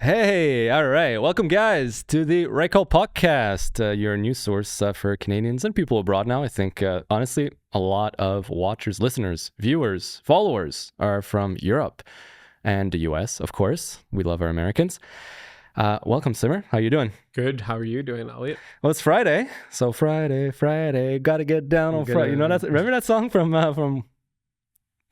Hey, all right. Welcome, guys, to the Right Call Podcast, your news source for Canadians and people abroad now. I think, honestly, a lot of watchers, listeners, viewers, followers are from Europe and the US, of course. We love our Americans. Welcome, Simar. How you doing? Good. How are you doing, Elliot? Well, it's Friday. So Friday, gotta get down on Friday. You know, remember that song from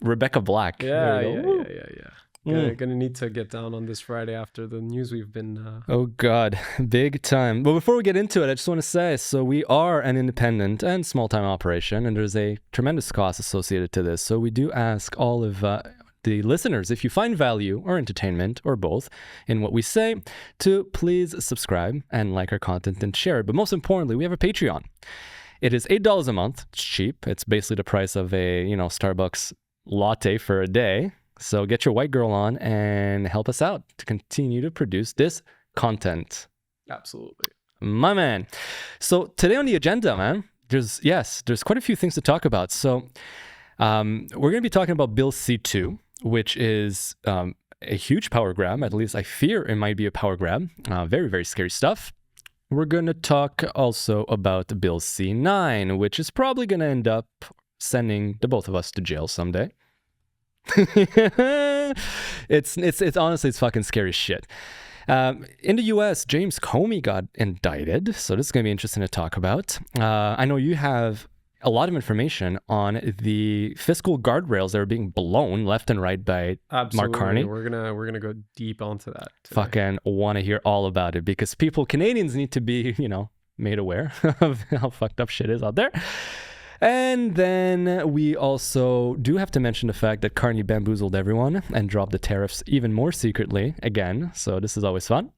Rebecca Black? Yeah. Gonna need to get down on this Friday after the news we've been... Oh, God. Big time. But before we get into it, I just want to say, so we are an independent and small-time operation, and there's a tremendous cost associated to this. So we do ask all of the listeners, if you find value or entertainment or both in what we say, to please subscribe and like our content and share it. But most importantly, we have a Patreon. It is $8 a month. It's cheap. It's basically the price of a, Starbucks latte for a day. So get your white girl on and help us out to continue to produce this content. Absolutely. My man. So today on the agenda, man, there's quite a few things to talk about. So we're going to be talking about Bill C-2, which is a huge power grab. At least I fear it might be a power grab. Very, very scary stuff. We're going to talk also about Bill C9, which is probably going to end up sending the both of us to jail someday. It's honestly, it's fucking scary shit. In the US, James Comey got indicted, so this is going to be interesting to talk about. I know you have a lot of information on the fiscal guardrails that are being blown left and right by Mark Carney. We're gonna go deep onto that today. Fucking want to hear all about it because Canadians need to be, made aware of how fucked up shit is out there. And then we also do have to mention the fact that Carney bamboozled everyone and dropped the tariffs even more secretly again. So this is always fun.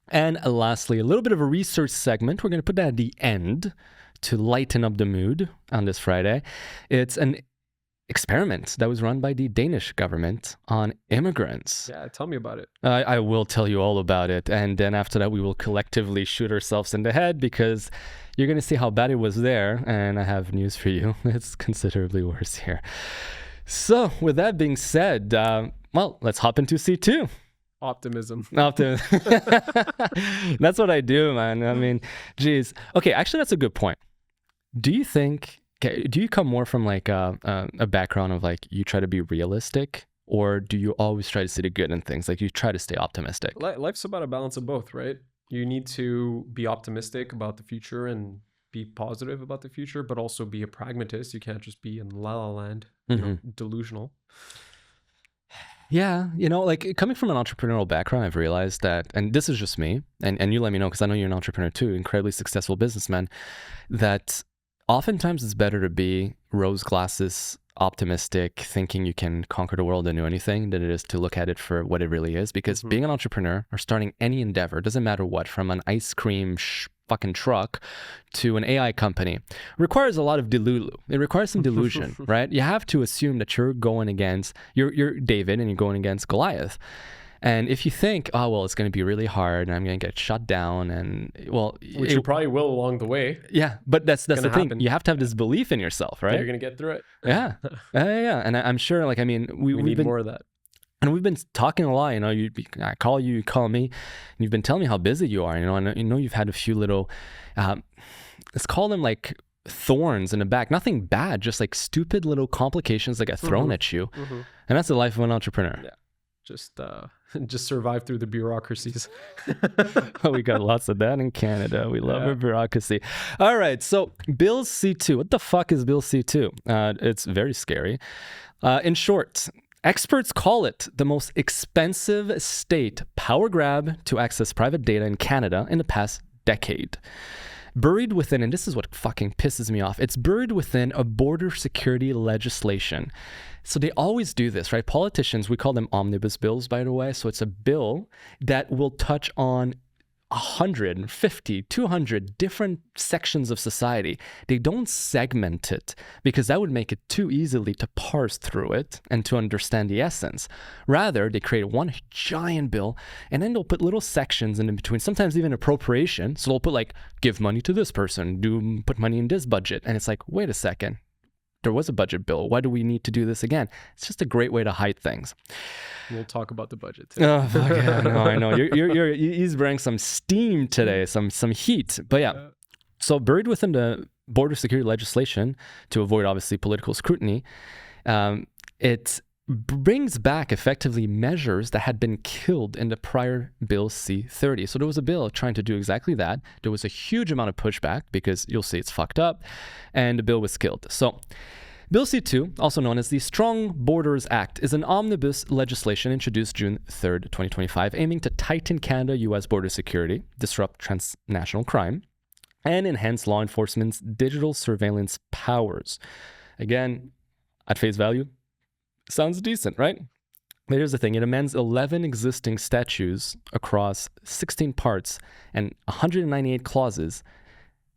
And lastly, a little bit of a research segment. We're going to put that at the end to lighten up the mood on this Friday. It's an experiment that was run by the Danish government on immigrants. Yeah, tell me about it. I will tell you all about it. And then after that, we will collectively shoot ourselves in the head because you're going to see how bad it was there. And I have news for you. It's considerably worse here. So with that being said, let's hop into C2. Optimism. That's what I do, man. I mean, geez. Okay, actually, that's a good point. Do you come more from like a background of like you try to be realistic, or do you always try to see the good in things? Like you try to stay optimistic? Life's about a balance of both, right? You need to be optimistic about the future and be positive about the future, but also be a pragmatist. You can't just be in la la land, delusional. Yeah, like coming from an entrepreneurial background, I've realized that, and this is just me, and you let me know because I know you're an entrepreneur too, incredibly successful businessman, that oftentimes it's better to be rose glasses, optimistic, thinking you can conquer the world and do anything than it is to look at it for what it really is. Because being an entrepreneur or starting any endeavor, doesn't matter what, from an ice cream fucking truck to an AI company, requires a lot of delulu. It requires some delusion, right? You have to assume that you're going against, you're David and you're going against Goliath. And if you think, oh, well, it's going to be really hard and I'm going to get shut down which you probably will along the way. Yeah, but that's the thing. Happen. You have to have this belief in yourself, right? You're going to get through it. Yeah. And I'm sure, like, I mean, we need more of that. And we've been talking a lot, I call you, you call me, and you've been telling me how busy you are, and you've had a few little, let's call them like thorns in the back. Nothing bad, just like stupid little complications that get thrown at you. And that's the life of an entrepreneur. Yeah. Just survive through the bureaucracies. We got lots of that in Canada. We love our bureaucracy. All right, so Bill C2. What the fuck is Bill C2? It's very scary. In short, experts call it the most expensive state power grab to access private data in Canada in the past decade. Buried within, and this is what fucking pisses me off, it's buried within a border security legislation. So they always do this, right? Politicians, we call them omnibus bills, by the way. So it's a bill that will touch on 150, 200 different sections of society. They don't segment it because that would make it too easily to parse through it and to understand the essence. Rather, they create one giant bill and then they'll put little sections in between, sometimes even appropriation. So they'll put like, give money to this person, put money in this budget. And it's like, wait a second. There was a budget bill. Why do we need to do this again? It's just a great way to hide things. We'll talk about the budget too. Oh, fuck yeah, I know. He's bringing some steam today, some heat. But yeah, so buried within the border security legislation, to avoid obviously political scrutiny, it brings back effectively measures that had been killed in the prior Bill C-30. So there was a bill trying to do exactly that. There was a huge amount of pushback because you'll see it's fucked up, and the bill was killed. So Bill C-2, also known as the Strong Borders Act, is an omnibus legislation introduced June 3rd, 2025, aiming to tighten Canada-US border security, disrupt transnational crime, and enhance law enforcement's digital surveillance powers. Again, at face value, sounds decent, right? But here's the thing. It amends 11 existing statutes across 16 parts and 198 clauses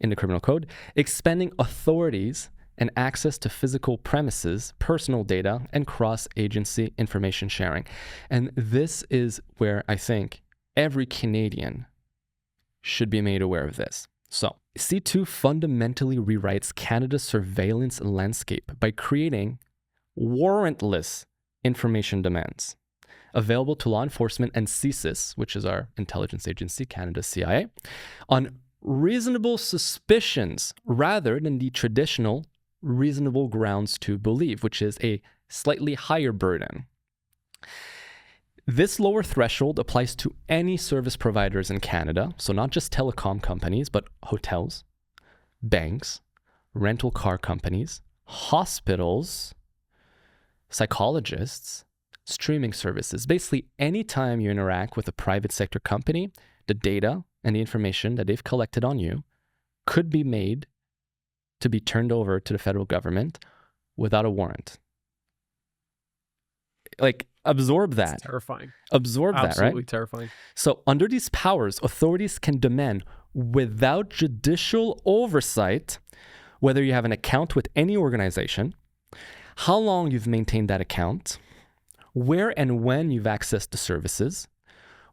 in the criminal code, expanding authorities and access to physical premises, personal data, and cross-agency information sharing. And this is where I think every Canadian should be made aware of this. So, C-2 fundamentally rewrites Canada's surveillance landscape by creating warrantless information demands available to law enforcement and CSIS, which is our intelligence agency, Canada's CIA, on reasonable suspicions rather than the traditional reasonable grounds to believe, which is a slightly higher burden. This lower threshold applies to any service providers in Canada, so not just telecom companies, but hotels, banks, rental car companies, hospitals, psychologists, streaming services. Basically, anytime you interact with a private sector company, the data and the information that they've collected on you could be made to be turned over to the federal government without a warrant. Like, absorb that. It's terrifying. Absorb that, right? Absolutely terrifying. So under these powers, authorities can demand, without judicial oversight, whether you have an account with any organization, how long you've maintained that account, where and when you've accessed the services,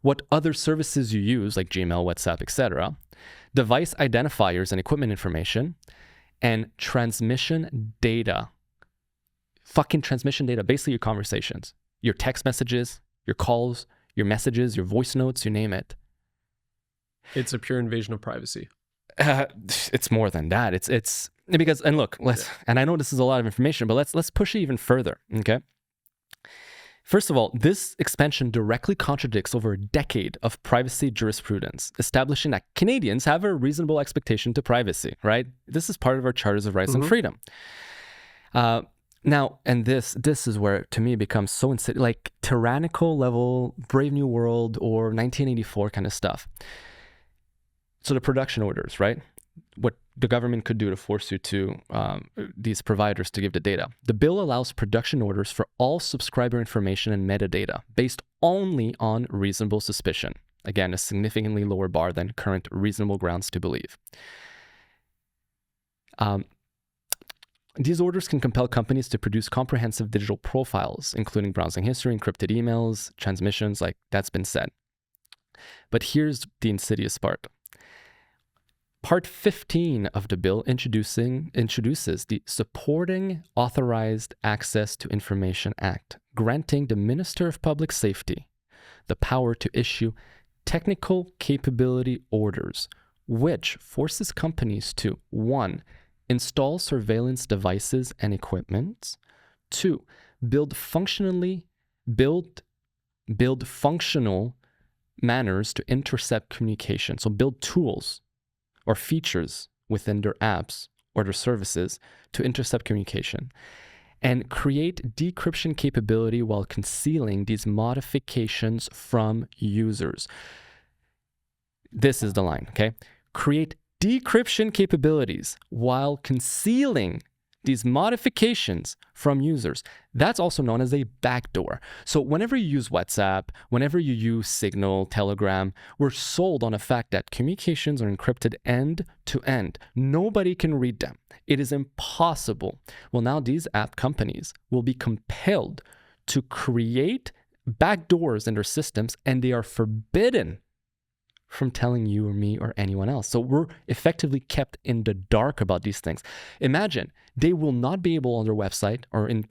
what other services you use, like Gmail, WhatsApp, etc., device identifiers and equipment information, and transmission data. Fucking transmission data, basically your conversations, your text messages, your calls, your messages, your voice notes, you name it. It's a pure invasion of privacy. It's more than that. It's because, and look, and I know this is a lot of information, but let's push it even further, okay? First of all, this expansion directly contradicts over a decade of privacy jurisprudence, establishing that Canadians have a reasonable expectation to privacy, right? This is part of our charters of rights and freedom. Now, and this is where, to me, it becomes so like tyrannical level, Brave New World or 1984 kind of stuff. So the production orders, right? What the government could do to force you to, these providers to give the data. The bill allows production orders for all subscriber information and metadata based only on reasonable suspicion. Again, a significantly lower bar than current reasonable grounds to believe. These orders can compel companies to produce comprehensive digital profiles, including browsing history, encrypted emails, transmissions, like that's been said. But here's the insidious part. Part 15 of the bill introduces the Supporting Authorized Access to Information Act, granting the Minister of Public Safety the power to issue technical capability orders, which forces companies to 1. Install surveillance devices and equipment. 2. Build functional manners to intercept communication. So build tools or features within their apps or their services to intercept communication. And create decryption capability while concealing these modifications from users. This is the line, okay? Create decryption capabilities while concealing these modifications from users. That's also known as a backdoor. So whenever you use WhatsApp, whenever you use Signal, Telegram, we're sold on the fact that communications are encrypted end to end. Nobody can read them. It is impossible. Well, now these app companies will be compelled to create backdoors in their systems, and they are forbidden from telling you or me or anyone else. So we're effectively kept in the dark about these things. Imagine they will not be able on their website or in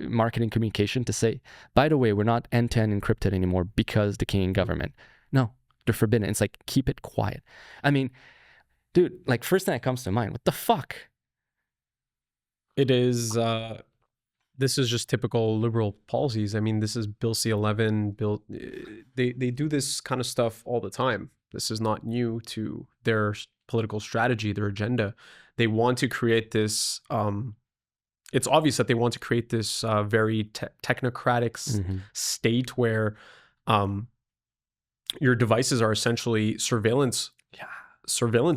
marketing communication to say, by the way, we're not end-to-end encrypted anymore because the Canadian government. No, they're forbidden. It's like, keep it quiet. I mean, dude, like first thing that comes to mind, what the fuck? It is, this is just typical liberal policies. I mean, this is Bill C-11, they do this kind of stuff all the time. This is not new to their political strategy, their agenda. They want to create this, it's obvious that they want to create this very technocratic state where your devices are essentially surveillance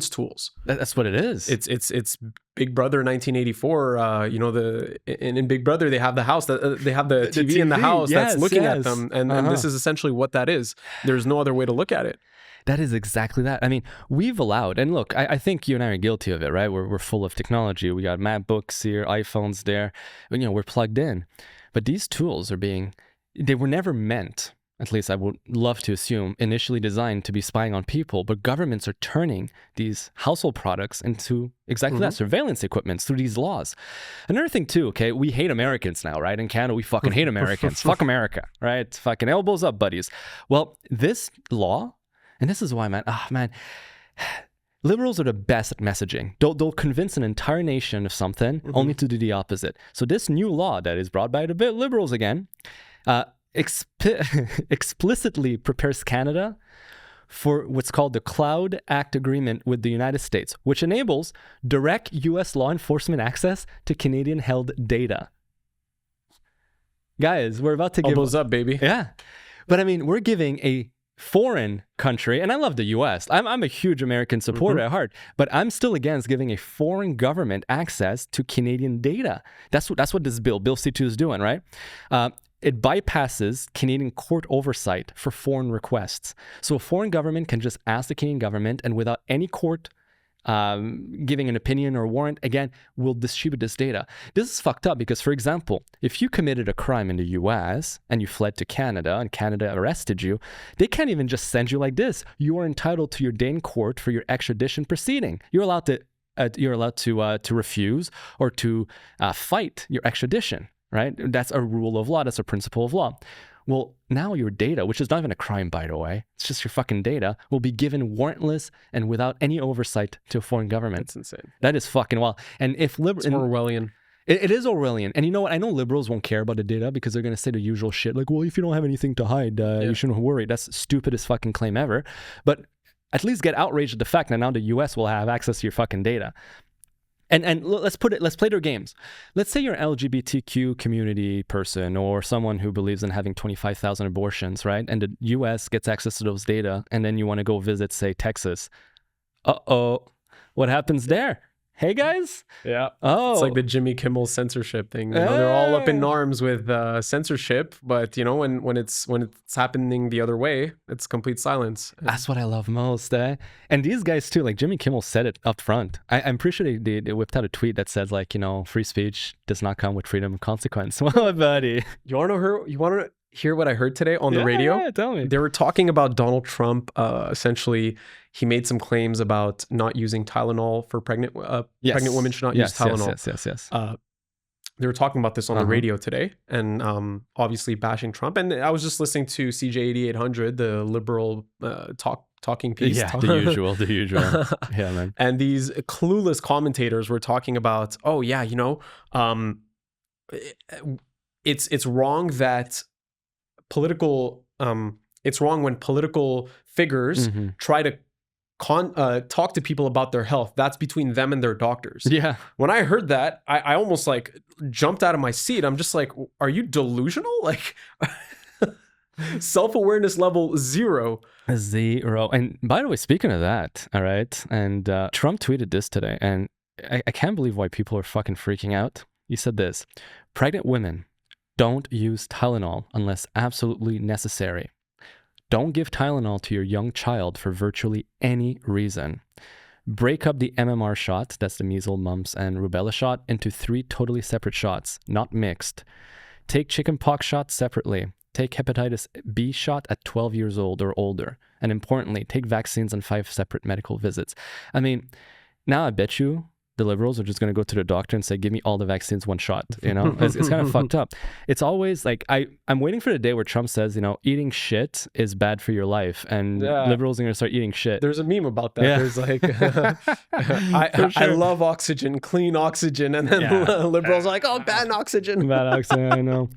tools. That's what it is. It's Big Brother 1984. You know, in Big Brother they have the house that they have the TV in the house that's looking at them, and this is essentially what that is. There's no other way to look at it. That is exactly that. I mean, we've allowed, and look, I think you and I are guilty of it, right? We're full of technology. We got MacBooks here, iPhones there, and, you know, we're plugged in. But these tools they were never meant, at least I would love to assume, initially designed to be spying on people, but governments are turning these household products into exactly that, surveillance equipment through these laws. Another thing too, okay, we hate Americans now, right? In Canada, we fucking hate Americans. Fuck America, right? Fucking elbows up, buddies. Well, this law, and this is why, man, liberals are the best at messaging. They'll convince an entire nation of something only to do the opposite. So this new law that is brought by the liberals again, explicitly prepares Canada for what's called the Cloud Act Agreement with the United States, which enables direct U.S. law enforcement access to Canadian-held data. Guys, we're about to give... Elbows up, baby. Yeah. But I mean, we're giving a foreign country, and I love the U.S. I'm a huge American supporter at heart, but I'm still against giving a foreign government access to Canadian data. That's what this Bill C-2 is doing, right? It bypasses Canadian court oversight for foreign requests. So a foreign government can just ask the Canadian government, and without any court giving an opinion or warrant, again, will distribute this data. This is fucked up because, for example, if you committed a crime in the US and you fled to Canada and Canada arrested you, they can't even just send you like this. You are entitled to your day in court for your extradition proceeding. You're allowed to refuse or to fight your extradition, right? That's a rule of law. That's a principle of law. Well, now your data, which is not even a crime, by the way, it's just your fucking data, will be given warrantless and without any oversight to a foreign government. That's insane. That is fucking wild. And if It's Orwellian. It is Orwellian. And you know what? I know liberals won't care about the data because they're going to say the usual shit. Like, well, if you don't have anything to hide, you shouldn't worry. That's the stupidest fucking claim ever. But at least get outraged at the fact that now the US will have access to your fucking data. And let's play their games. Let's say you're an LGBTQ community person or someone who believes in having 25,000 abortions, right? And the US gets access to those data, and then you want to go visit, say, Texas. Uh-oh. What happens there? Hey, guys? Yeah. Oh. It's like the Jimmy Kimmel censorship thing. You know, they're all up in arms with censorship, but, you know, when it's happening the other way, it's complete silence. That's what I love most, eh? And these guys, too, like Jimmy Kimmel said it up front. I'm pretty sure they whipped out a tweet that says, like, you know, free speech does not come with freedom of consequence. Well, buddy. You want to hear what I heard today on the radio? Yeah, tell me. They were talking about Donald Trump. Essentially, he made some claims about not using Tylenol for pregnant women should not use Tylenol. Yes. They were talking about this on the radio today, and obviously bashing Trump. And I was just listening to CJ 8800, the liberal talking piece. Yeah, the usual. Yeah, man. And these clueless commentators were talking about, oh yeah, you know, it's wrong that it's wrong when political figures try to talk to people about their health. That's between them and their doctors. Yeah. When I heard that, I almost like jumped out of my seat. I'm just like, are you delusional? Like self-awareness level 0. 0. And by the way, speaking of that, all right, and Trump tweeted this today, and I can't believe why people are fucking freaking out. He said this: pregnant women don't use Tylenol unless absolutely necessary. Don't give Tylenol to your young child for virtually any reason. Break up the MMR shot, that's the measles, mumps, and rubella shot, into 3 totally separate shots, not mixed. Take chickenpox shots separately. take hepatitis B shot at 12 years old or older. And importantly, take vaccines on 5 separate medical visits. I mean, now I bet you the liberals are just going to go to the doctor and say, give me all the vaccines one shot. You know, it's kind of fucked up. It's always like, I'm waiting for the day where Trump says, you know, eating shit is bad for your life. And liberals are going to start eating shit. There's a meme about that. Yeah. There's like, I love oxygen, clean oxygen. And then liberals are like, oh, bad oxygen. Bad oxygen, I know.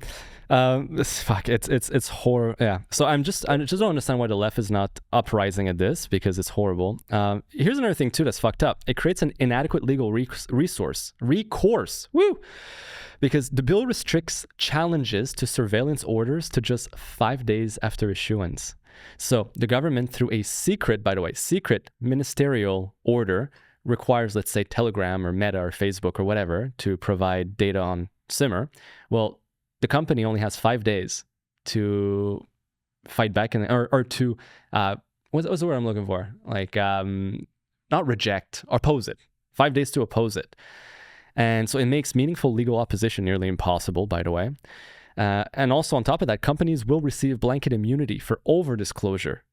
It's horrible. Yeah. So I just don't understand why the left is not uprising at this, because it's horrible. Here's another thing too that's fucked up. It creates an inadequate legal recourse. Woo! Because the bill restricts challenges to surveillance orders to just 5 days after issuance. So the government, through a secret ministerial order, requires, let's say, Telegram or Meta or Facebook or whatever to provide data on Simar. Well, the company only has 5 days to fight back or to what's the word I'm looking for? Like not reject, oppose it. 5 days to oppose it. And so it makes meaningful legal opposition nearly impossible, by the way. And also on top of that, companies will receive blanket immunity for over disclosure.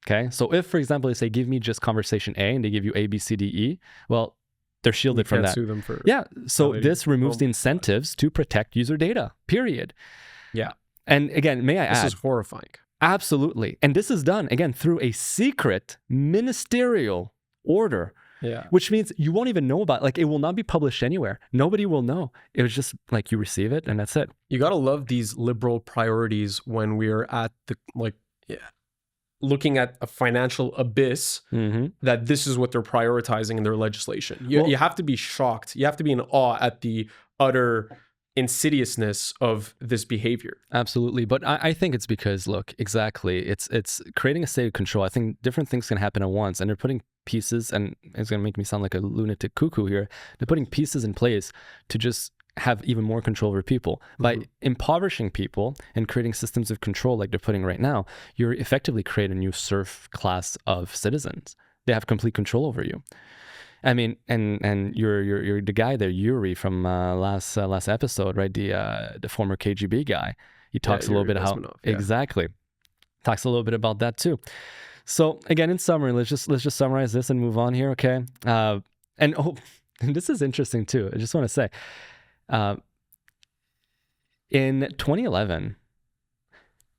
Okay, so if, for example, they say, give me just conversation A, and they give you A, B, C, D, E, well, they're shielded from that. Sue them for so this removes the incentives to protect user data, period. Yeah. And again, may I add? This is horrifying. Absolutely. And this is done, again, through a secret ministerial order, which means you won't even know about it. Like, it will not be published anywhere. Nobody will know. It was just like you receive it and that's it. You got to love these liberal priorities when we're at the, looking at a financial abyss, that this is what they're prioritizing in their legislation. You have to be shocked. You have to be in awe at the utter insidiousness of this behavior. Absolutely. But I think it's because, look, exactly, it's creating a state of control. I think different things can happen at once, and they're putting pieces, and it's going to make me sound like a lunatic cuckoo here, they're putting pieces in place to just have even more control over people. By impoverishing people and creating systems of control like they're putting right now, you're effectively creating a new serf class of citizens. They have complete control over you. I mean, and you're the guy there, Yuri, from last episode, right? The former KGB guy. He talks a little bit how exactly talks a little bit about that too. So again, in summary, let's just summarize this and move on here, okay? And this is interesting too. I just want to say, in 2011,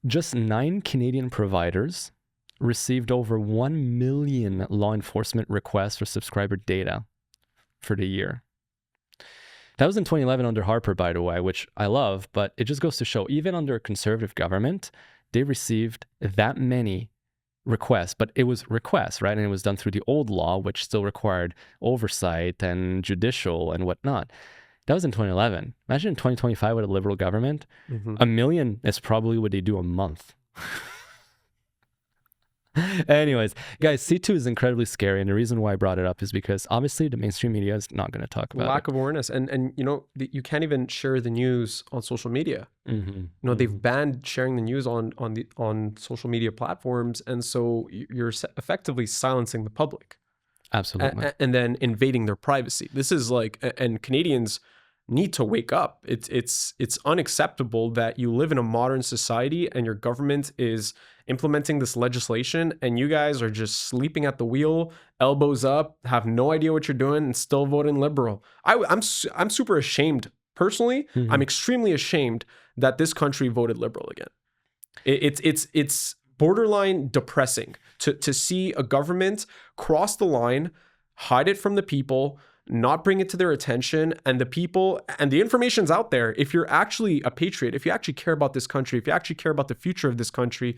just 9 Canadian providers received over 1 million law enforcement requests for subscriber data for the year. That was in 2011 under Harper, by the way, which I love, but it just goes to show, even under a conservative government, they received that many requests, but it was requests, right? And it was done through the old law, which still required oversight and judicial and whatnot. That was in 2011. Imagine in 2025 with a liberal government, 1 million is probably what they do a month. Anyways, guys, C2 is incredibly scary, and the reason why I brought it up is because obviously the mainstream media is not going to talk about lack of awareness, and you know, you can't even share the news on social media. You know, they've banned sharing the news on social media platforms, and so you're effectively silencing the public. Absolutely. And then invading their privacy. This is like, and Canadians need to wake up. It's unacceptable that you live in a modern society and your government is implementing this legislation and you guys are just sleeping at the wheel, elbows up, have no idea what you're doing, and still voting liberal. I'm super ashamed personally. I'm extremely ashamed that this country voted liberal again. It's borderline depressing to see a government cross the line, hide it from the people, not bring it to their attention, and the people and the information's out there. If you're actually a patriot, if you actually care about this country, if you actually care about the future of this country,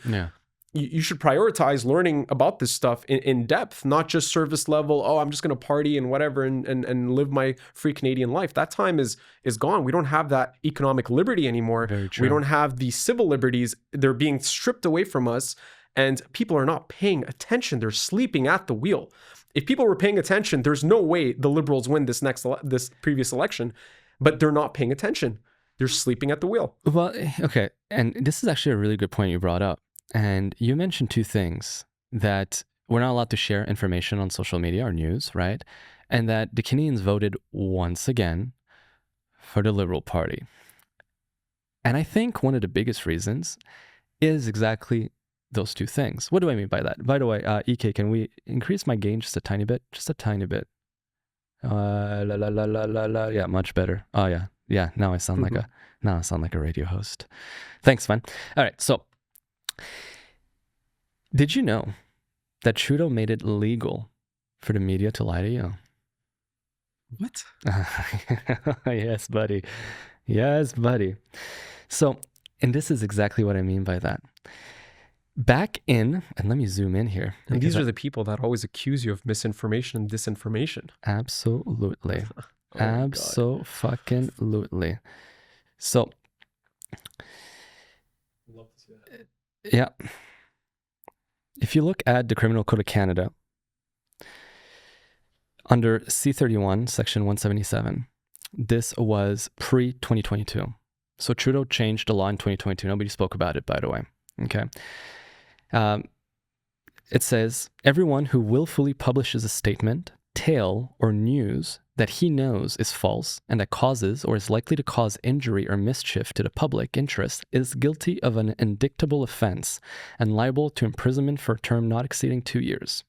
you should prioritize learning about this stuff in depth, not just service level. Oh, I'm just going to party and whatever and live my free Canadian life. That time is gone. We don't have that economic liberty anymore. We don't have the civil liberties. They're being stripped away from us, and people are not paying attention. They're sleeping at the wheel. If people were paying attention, there's no way the Liberals win this previous election, but they're not paying attention. They're sleeping at the wheel. Well, okay. And this is actually a really good point you brought up. And you mentioned 2 things: that we're not allowed to share information on social media or news, right? And that the Canadians voted once again for the Liberal Party. And I think one of the biggest reasons is exactly those two things. What do I mean by that? By the way, EK, can we increase my gain just a tiny bit? Just a tiny bit. Yeah, much better. Oh yeah. Now I sound like a radio host. Thanks, man. All right. So, did you know that Trudeau made it legal for the media to lie to you? What? Yes, buddy. Yes, buddy. So, and this is exactly what I mean by that. Back in, and let me zoom in here. And these are the people that always accuse you of misinformation and disinformation. Absolutely. Oh Abso-fucking-lutely. So, love to see that. yeah. If you look at the Criminal Code of Canada, under C31, Section 177, this was pre-2022. So Trudeau changed the law in 2022. Nobody spoke about it, by the way. Okay. It says, everyone who willfully publishes a statement, tale, or news that he knows is false and that causes or is likely to cause injury or mischief to the public interest is guilty of an indictable offense and liable to imprisonment for a term not exceeding 2 years.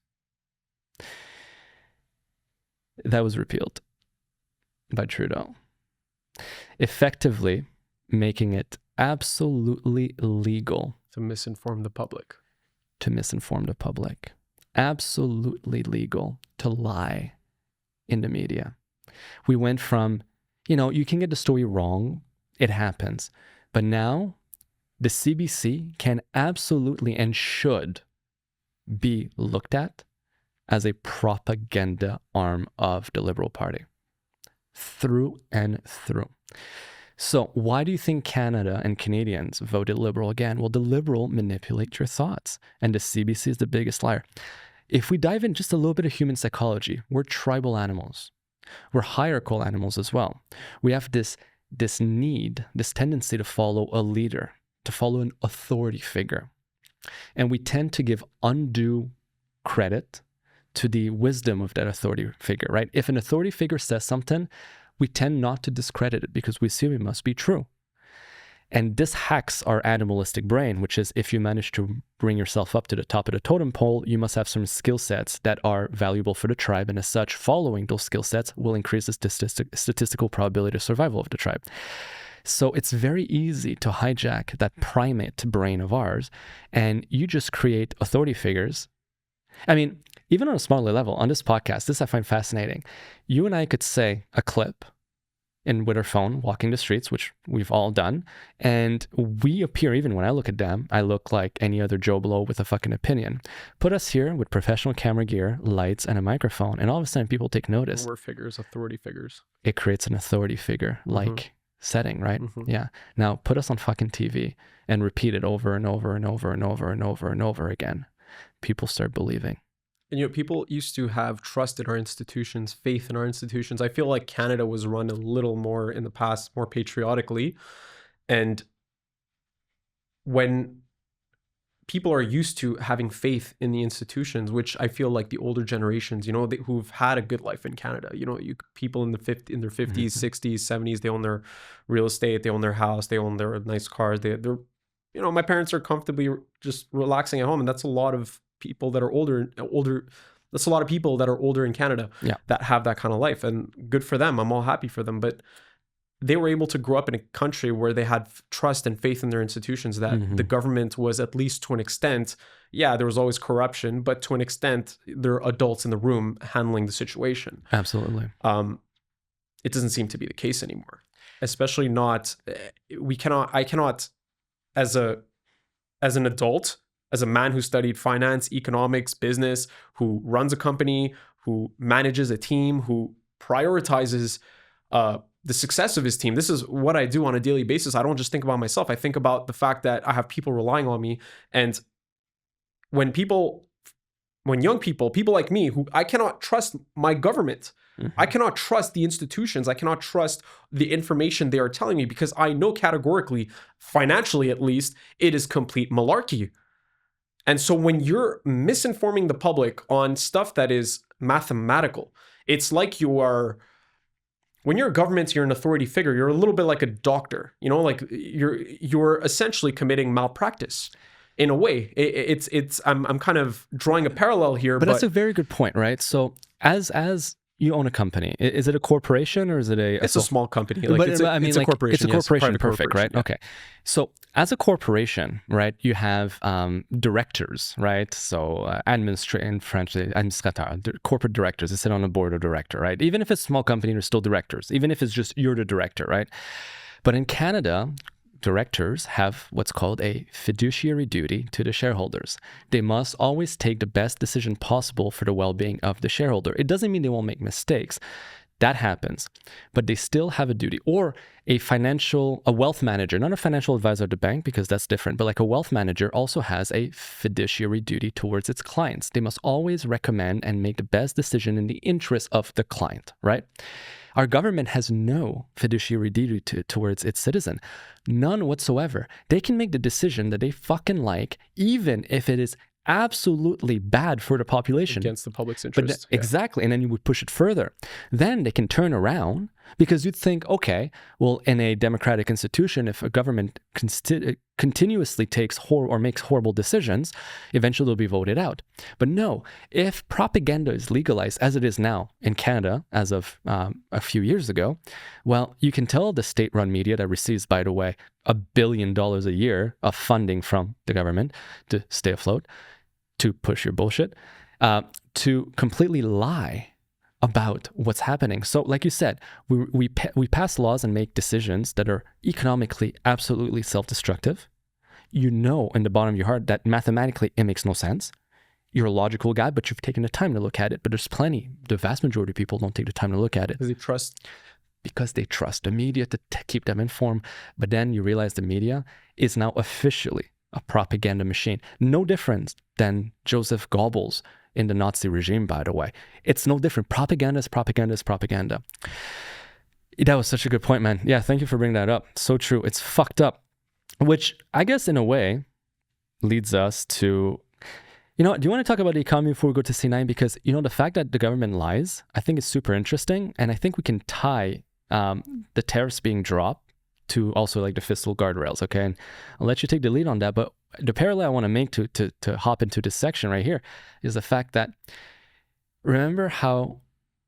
That was repealed by Trudeau, effectively making it absolutely illegal to misinform the public. Absolutely legal to lie in the media. We went from, you can get the story wrong. It happens. But now the CBC can absolutely and should be looked at as a propaganda arm of the Liberal Party. Through and through. So why do you think Canada and Canadians voted Liberal again? Well, the Liberal manipulate your thoughts, and the CBC is the biggest liar. If we dive in just a little bit of human psychology, we're tribal animals. We're hierarchical animals as well. We have this need, this tendency to follow a leader, to follow an authority figure. And we tend to give undue credit to the wisdom of that authority figure, right? If an authority figure says something, we tend not to discredit it because we assume it must be true. And this hacks our animalistic brain, which is if you manage to bring yourself up to the top of the totem pole, you must have some skill sets that are valuable for the tribe. And as such, following those skill sets will increase the statistical probability of survival of the tribe. So it's very easy to hijack that primate brain of ours, and you just create authority figures. I mean, even on a smaller level, on this podcast, this I find fascinating. You and I could say a clip with our phone, walking the streets, which we've all done, and we appear, even when I look at them, I look like any other Joe Blow with a fucking opinion. Put us here with professional camera gear, lights, and a microphone, and all of a sudden people take notice. We're figures, authority figures. It creates an authority figure-like setting, right? Yeah. Now put us on fucking TV and repeat it over and over and over and over and over and over again. People start believing. And people used to have trust in our institutions, faith in our institutions. I feel like Canada was run a little more in the past, more patriotically. And when people are used to having faith in the institutions, which I feel like the older generations, who've had a good life in Canada, people in their 50s, 60s, 70s, they own their real estate, they own their house, they own their nice cars. They're my parents are comfortably just relaxing at home. And that's a lot of people that are older. That's a lot of people that are older in Canada that have that kind of life, and good for them. I'm all happy for them. But they were able to grow up in a country where they had trust and faith in their institutions, that the government was, at least to an extent, there was always corruption, but to an extent, there are adults in the room handling the situation. Absolutely. It doesn't seem to be the case anymore, especially not, I cannot, as an adult, as a man who studied finance, economics, business, who runs a company, who manages a team, who prioritizes the success of his team. This is what I do on a daily basis. I don't just think about myself. I think about the fact that I have people relying on me. And when young people like me, who I cannot trust my government, I cannot trust the institutions, I cannot trust the information they are telling me, because I know categorically, financially at least, it is complete malarkey. And so when you're misinforming the public on stuff that is mathematical, it's like you are when you're a government, you're an authority figure. You're a little bit like a doctor, you know, like you're essentially committing malpractice in a way. I'm kind of drawing a parallel here, But that's a very good point, right? So as you own a company, is it a corporation or is it it's a small company? Like but it's a, I mean, it's a like, corporation. It's a yes, corporation, private perfect, corporation, right? Okay. So as a corporation, right, you have directors, right? So in French, administrateurs, corporate directors. They sit on a board of director, right? Even if it's a small company, they're still directors. Even if it's just you're the director, right? But in Canada, directors have what's called a fiduciary duty to the shareholders. They must always take the best decision possible for the well-being of the shareholder. It doesn't mean they won't make mistakes. That happens, but they still have a duty. Or a wealth manager, not a financial advisor at the bank, because that's different, but like a wealth manager also has a fiduciary duty towards its clients. They must always recommend and make the best decision in the interest of the client, right? Our government has no fiduciary duty towards its citizen. None whatsoever. They can make the decision that they fucking like, even if it is absolutely bad for the population. Against the public's interest. Exactly. And then you would push it further. Then they can turn around, because you'd think, okay, well, in a democratic institution, if a government continuously takes or makes horrible decisions, eventually they'll be voted out. But no, if propaganda is legalized, as it is now in Canada as of a few years ago, well, you can tell the state-run media that receives, by the way, $1 billion a year of funding from the government to stay afloat, to push your bullshit, to completely lie about what's happening. So like you said, we pass laws and make decisions that are economically absolutely self-destructive. You know in the bottom of your heart that mathematically it makes no sense. You're a logical guy, but you've taken the time to look at it. But there's plenty, the vast majority of people don't take the time to look at it. Because they trust the media to keep them informed. But then you realize the media is now officially a propaganda machine. No different than Joseph Goebbels in the Nazi regime, by the way. It's no different. Propaganda is propaganda is propaganda. That was such a good point, man. Yeah, thank you for bringing that up. So true. It's fucked up. Which I guess in a way leads us to, do you want to talk about the economy before we go to C9? Because, the fact that the government lies, I think is super interesting. And I think we can tie the tariffs being dropped to also like the fiscal guardrails, okay? And I'll let you take the lead on that. But the parallel I want to make to hop into this section right here is the fact that, remember how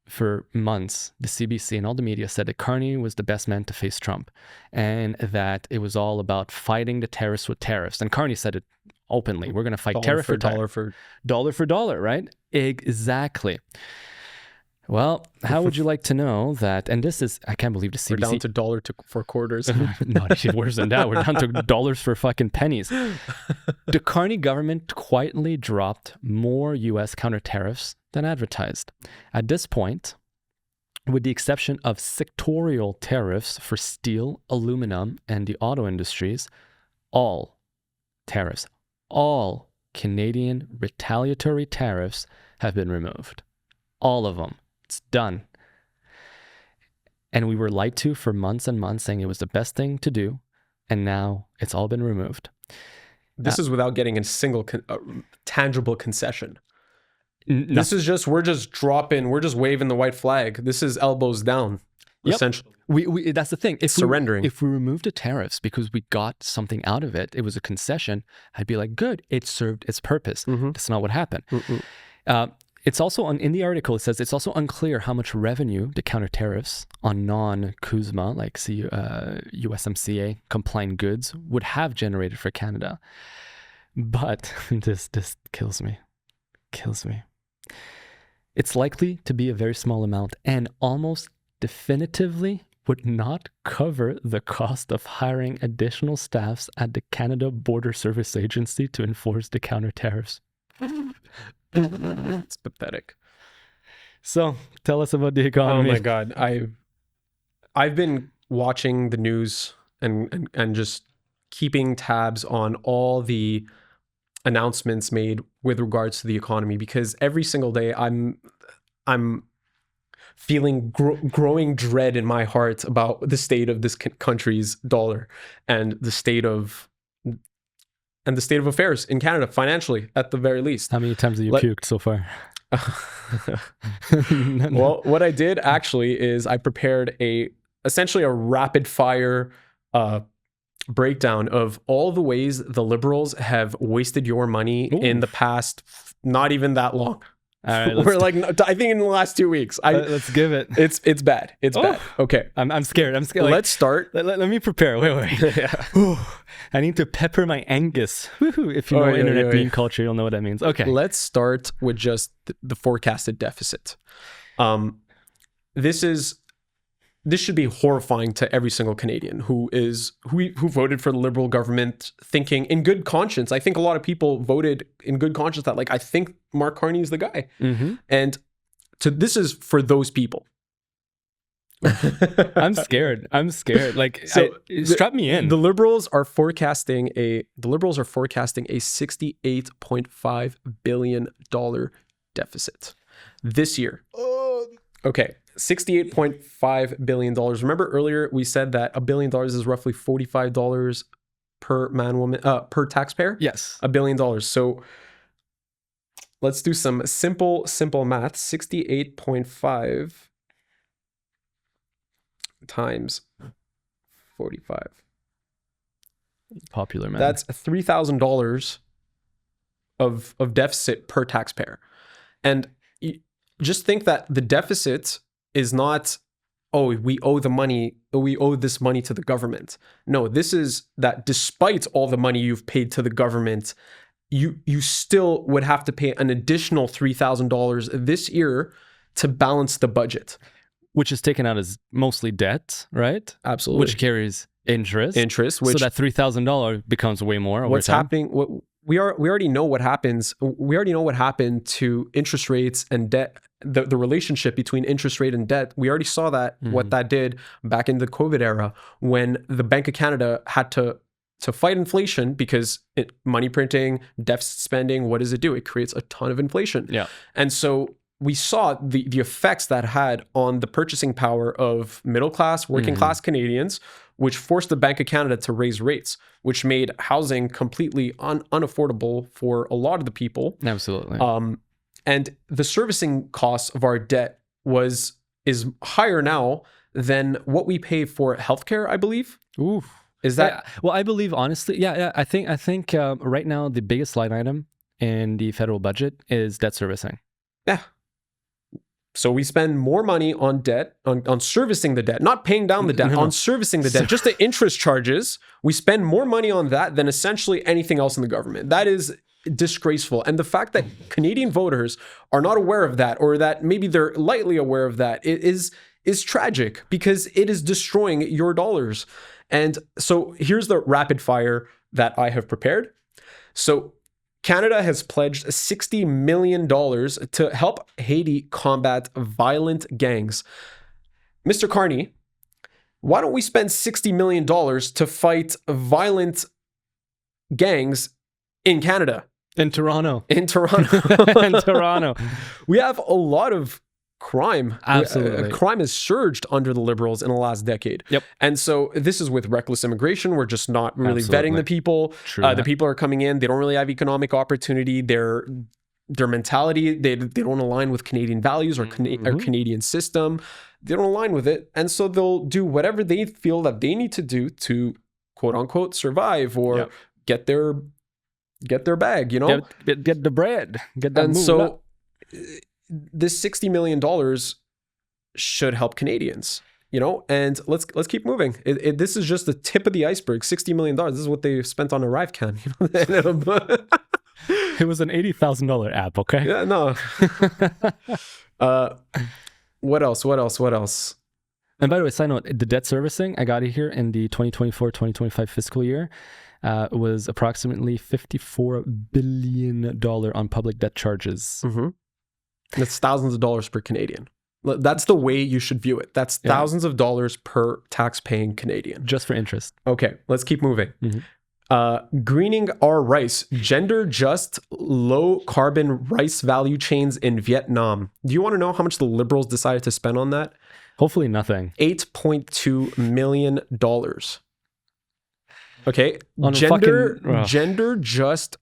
for months the CBC and all the media said that Carney was the best man to face Trump, and that it was all about fighting the terrorists with tariffs. And Carney said it openly. We're going to fight tariff for dollar for dollar, right? Exactly. Well, how would you like to know that? And this is, I can't believe the CBC. We're down to dollar for quarters. No, shit, worse than that. We're down to dollars for fucking pennies. The Carney government quietly dropped more U.S. counter tariffs than advertised. At this point, with the exception of sectorial tariffs for steel, aluminum, and the auto industries, all tariffs, all Canadian retaliatory tariffs have been removed. All of them. It's done. And we were lied to for months and months, saying it was the best thing to do. And now it's all been removed. This is without getting a single tangible concession. This is just, we're just waving the white flag. This is elbows down, essentially. We that's the thing. Surrendering. If we removed the tariffs because we got something out of it, it was a concession, I'd be like, good, it served its purpose. That's not what happened. It's also in the article, it says it's also unclear how much revenue the counter tariffs on non-CUSMA, like USMCA compliant goods, would have generated for Canada. But this kills me. It's likely to be a very small amount and almost definitively would not cover the cost of hiring additional staffs at the Canada Border Service Agency to enforce the counter tariffs. It's pathetic. So tell us about the economy. Oh my God. I've been watching the news and just keeping tabs on all the announcements made with regards to the economy, because every single day I'm feeling growing dread in my heart about the state of this country's dollar and the state of and the state of affairs in Canada financially, at the very least. How many times have you puked so far? No. Well, what I did actually is I prepared essentially a rapid fire breakdown of all the ways the Liberals have wasted your money in the past, not even that long. All right, We're like, I think in the last 2 weeks. Let's give it. It's bad. It's bad. Okay. I'm scared. I'm scared. Let's start. Let me prepare. Wait. Yeah. I need to pepper my Angus. Woohoo. If you know internet bean culture, you'll know what that means. Okay. Let's start with just the forecasted deficit. This should be horrifying to every single Canadian who voted for the Liberal government, thinking in good conscience. I think a lot of people voted in good conscience that, like, I think Mark Carney is the guy. Mm-hmm. And this is for those people. I'm scared. Like, strap me in. The Liberals are forecasting a $68.5 billion deficit this year. Okay. $68.5 billion. Remember earlier we said that $1 billion is roughly $45 per per taxpayer? Yes. $1 billion. So let's do some simple math. 68.5 times 45. Popular math. That's $3,000 of deficit per taxpayer. And just think that the deficit is not, we owe this money to the government. No, this is that despite all the money you've paid to the government, you still would have to pay an additional $3,000 this year to balance the budget. Which is taken out as mostly debt, right? Absolutely. Which carries interest. Which, so that $3,000 becomes way more over what's time. happening, we already know what happens. We already know what happened to interest rates and debt, the relationship between interest rate and debt. We already saw that, what that did back in the COVID era, when the Bank of Canada had to fight inflation, because money printing, deficit spending, what does it do? It creates a ton of inflation. Yeah. And so we saw the effects that had on the purchasing power of middle class, working class Canadians, which forced the Bank of Canada to raise rates, which made housing completely unaffordable for a lot of the people. Absolutely. And the servicing costs of our debt is higher now than what we pay for healthcare, I believe. Ooh. Is that? Well, I believe, honestly, I think right now the biggest line item in the federal budget is debt servicing. Yeah. So we spend more money on debt, on servicing the debt, not paying down the debt, on servicing the debt. Just the interest charges, we spend more money on that than essentially anything else in the government. That is disgraceful. And the fact that Canadian voters are not aware of that, or that maybe they're lightly aware of that, is tragic, because it is destroying your dollars. And so here's the rapid fire that I have prepared. So Canada has pledged $60 million to help Haiti combat violent gangs. Mr. Carney, why don't we spend $60 million to fight violent gangs in Canada? In Toronto. In Toronto. In Toronto. We have a lot of crime. Absolutely. Crime has surged under the Liberals in the last decade. Yep. And so this is with reckless immigration. We're just not really vetting the people. The people are coming in. They don't really have economic opportunity. Their mentality, they don't align with Canadian values or Canadian system. They don't align with it. And so they'll do whatever they feel that they need to do to, quote unquote, survive or get their bag, you know? Get the bread. Get that. And so this $60 million should help Canadians, you know? And let's keep moving. This is just the tip of the iceberg. $60 million. This is what they spent on ArriveCan. You know? It was an $80,000 app, okay? Yeah, no. What else? And by the way, side note, the debt servicing, I got it here in the 2024-2025 fiscal year, was approximately $54 billion on public debt charges. Mm-hmm. That's thousands of dollars per Canadian. That's the way you should view it. That's thousands of dollars per tax-paying Canadian. Just for interest. Okay, let's keep moving. Greening our rice, gender-just, low-carbon rice value chains in Vietnam. Do you want to know how much the Liberals decided to spend on that? Hopefully nothing. $8.2 million. Okay, On gender just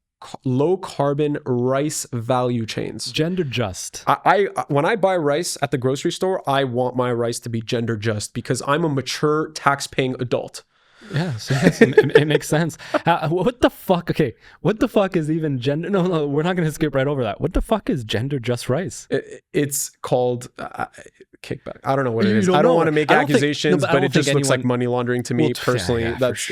low carbon rice value chains. Gender just. I when I buy rice at the grocery store, I want my rice to be gender just because I'm a mature tax-paying adult. Yeah, so yes, it makes sense. What the fuck? Okay, what the fuck is even gender? No, we're not going to skip right over that. What the fuck is gender just rice? It's called kickback. I don't know what it is. I don't want to make accusations, but it just looks like money laundering to me personally. Let's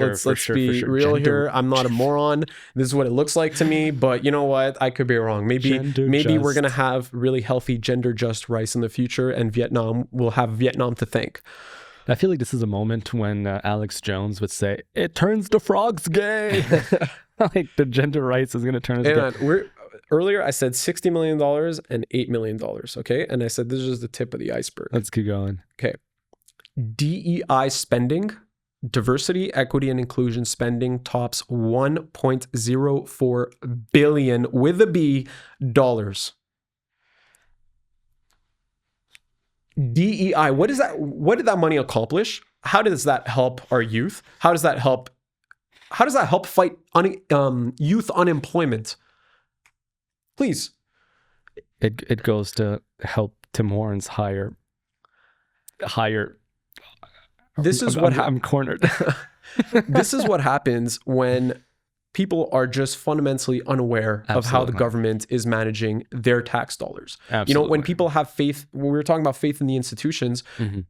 be real here. I'm not a moron. This is what it looks like to me, but you know what? I could be wrong. Maybe we're going to have really healthy gender just rice in the future, and Vietnam will have Vietnam to thank. I feel like this is a moment when Alex Jones would say, "It turns the frogs gay." Like the gender rights is going to turn us gay. Earlier, I said $60 million and $8 million, okay? And I said this is the tip of the iceberg. Let's keep going. Okay. DEI spending, diversity, equity, and inclusion spending tops $1.04 billion with a B dollars. DEI, what is that? What did that money accomplish? How does that help our youth? How does that help fight youth unemployment? Please. It goes to help Tim Hortons hire. This is what I'm cornered. This is what happens when people are just fundamentally unaware of how the government is managing their tax dollars. Absolutely. You know, when people have faith, when we were talking about faith in the institutions,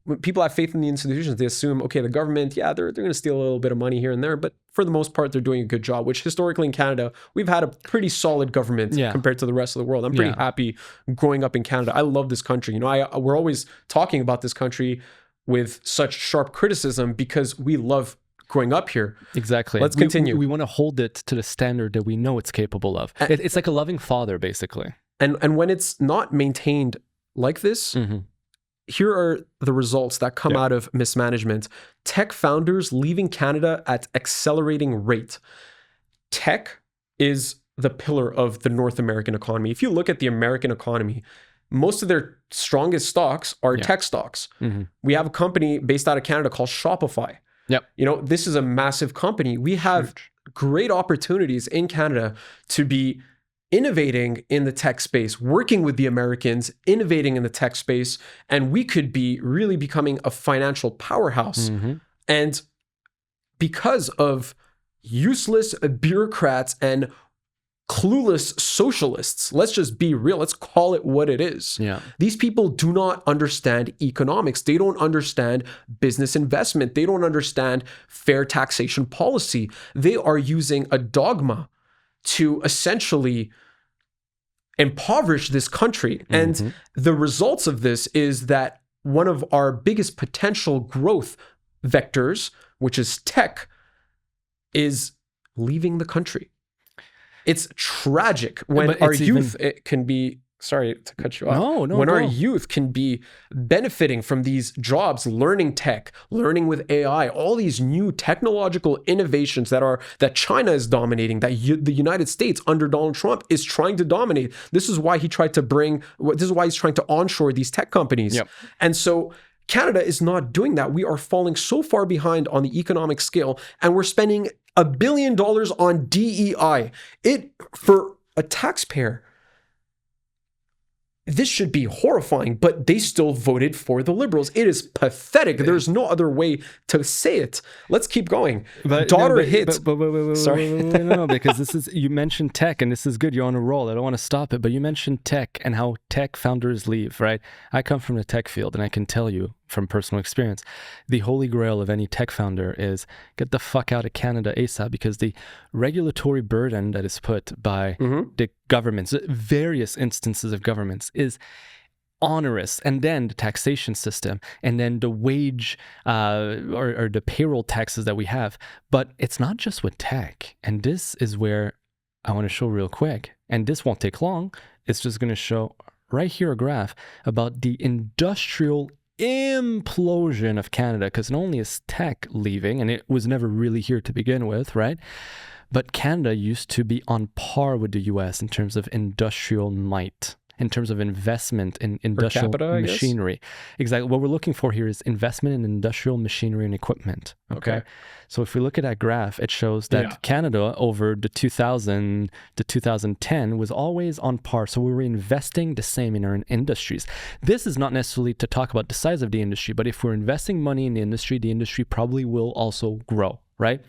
when people have faith in the institutions, they assume, okay, the government, yeah, they're going to steal a little bit of money here and there, but for the most part, they're doing a good job, which historically in Canada, we've had a pretty solid government compared to the rest of the world. I'm pretty happy growing up in Canada. I love this country. You know, we're always talking about this country with such sharp criticism because we love growing up here. Exactly. Let's continue. We want to hold it to the standard that we know it's capable of. It's like a loving father, basically. And when it's not maintained like this, here are the results that come out of mismanagement. Tech founders leaving Canada at accelerating rate. Tech is the pillar of the North American economy. If you look at the American economy, most of their strongest stocks are tech stocks. We have a company based out of Canada called Shopify. Yep. You know, this is a massive company. We have great opportunities in Canada to be innovating in the tech space, working with the Americans, innovating in the tech space, and we could be really becoming a financial powerhouse. And because of useless bureaucrats and clueless socialists, let's just be real, let's call it what it is. These people do not understand economics. They don't understand business investment. They don't understand fair taxation policy. They are using a dogma to essentially impoverish this country. And the results of this is that one of our biggest potential growth vectors, which is tech, is leaving the country. It's tragic when our youth can be, sorry to cut you off. When our youth can be benefiting from these jobs, learning tech, learning with AI, all these new technological innovations that China is dominating, that the United States under Donald Trump is trying to dominate. This is why he's trying to onshore these tech companies. And so Canada is not doing that. We are falling so far behind on the economic scale, and we're spending $1 billion on DEI. For a taxpayer, this should be horrifying, but they still voted for the Liberals. It is pathetic. There's no other way to say it. Let's keep going. Sorry. No, because this is, you mentioned tech, and this is good. You're on a roll. I don't want to stop it, but you mentioned tech and how tech founders leave, right? I come from the tech field, and I can tell you from personal experience, the holy grail of any tech founder is get the fuck out of Canada ASAP, because the regulatory burden that is put by the governments, various instances of governments, is onerous. And then the taxation system, and then the wage or the payroll taxes that we have. But it's not just with tech. And this is where I want to show real quick, and this won't take long. It's just going to show right here a graph about the industrial implosion of Canada, because not only is tech leaving, and it was never really here to begin with, right? But Canada used to be on par with the US in terms of industrial might. in terms of investment in industrial capita, I guess? machinery. Exactly. What we're looking for here is investment in industrial machinery and equipment. Okay. So if we look at that graph, it shows that Canada over the 2000 to 2010 was always on par. So we were investing the same in our industries. This is not necessarily to talk about the size of the industry, but if we're investing money in the industry probably will also grow, right?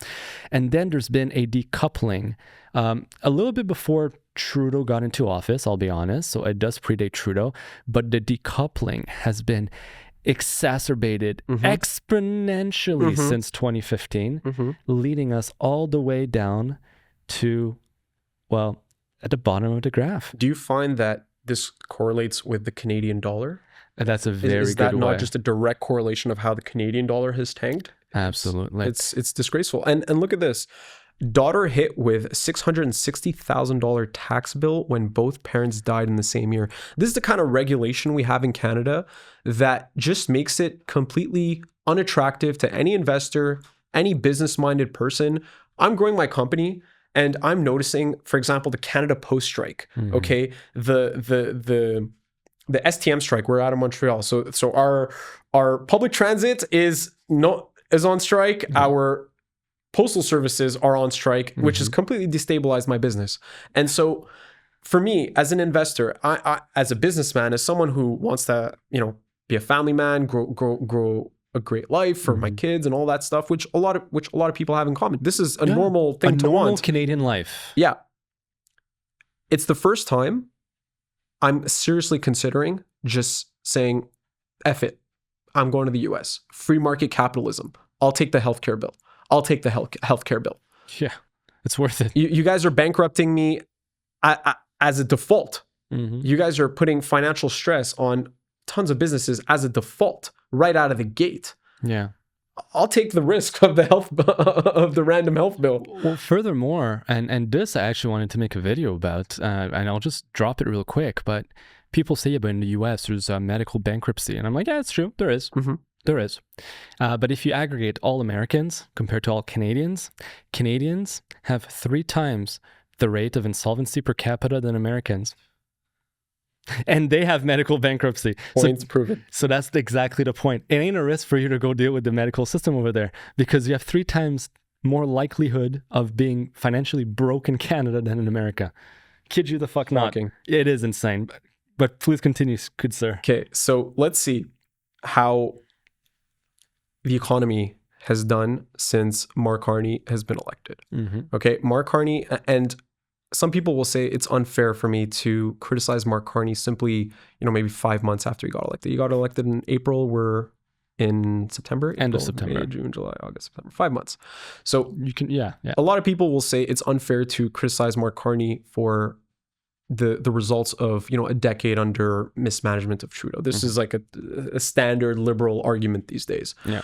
And then there's been a decoupling a little bit before Trudeau got into office, I'll be honest. So it does predate Trudeau, but the decoupling has been exacerbated exponentially since 2015, leading us all the way down to, well, at the bottom of the graph. Do you find that this correlates with the Canadian dollar? That's a very good way. Is that not just a direct correlation of how the Canadian dollar has tanked? Absolutely. It's disgraceful. And look at this. Daughter hit with $660,000 tax bill when both parents died in the same year. This is the kind of regulation we have in Canada that just makes it completely unattractive to any investor, any business-minded person. I'm growing my company and I'm noticing, for example, the Canada Post strike. Okay, the STM strike. We're out of Montreal, so our public transit is on strike. Our postal services are on strike, which has completely destabilized my business. And so for me, as an investor, I as a businessman, as someone who wants to, be a family man, grow a great life for my kids and all that stuff, which a lot of people have in common. This is a normal thing to want. A normal Canadian life. Yeah. It's the first time I'm seriously considering just saying, F it. I'm going to the US. Free market capitalism. I'll take the healthcare bill. I'll take the healthcare bill. Yeah, it's worth it. You guys are bankrupting me as a default. You guys are putting financial stress on tons of businesses as a default right out of the gate. Yeah. I'll take the risk of the random health bill. Well, furthermore, and this I actually wanted to make a video about, and I'll just drop it real quick, but people say about in the US there's a medical bankruptcy, and I'm like, yeah, it's true, there is. There is. But if you aggregate all Americans compared to all Canadians, Canadians have 3 times the rate of insolvency per capita than Americans. And they have medical bankruptcy. Points proven. So that's exactly the point. It ain't a risk for you to go deal with the medical system over there because you have 3 times more likelihood of being financially broke in Canada than in America. Kid you the fuck not. It is insane. But please continue, good sir. Okay, so let's see how the economy has done since Mark Carney has been elected. Okay, Mark Carney, and some people will say it's unfair for me to criticize Mark Carney simply, maybe 5 months after he got elected. He got elected in April. We're in September. End of September. May, June, July, August, September. 5 months. So you can, yeah. A lot of people will say it's unfair to criticize Mark Carney for the results of a decade under mismanagement of Trudeau. This is like a standard liberal argument these days. Yeah.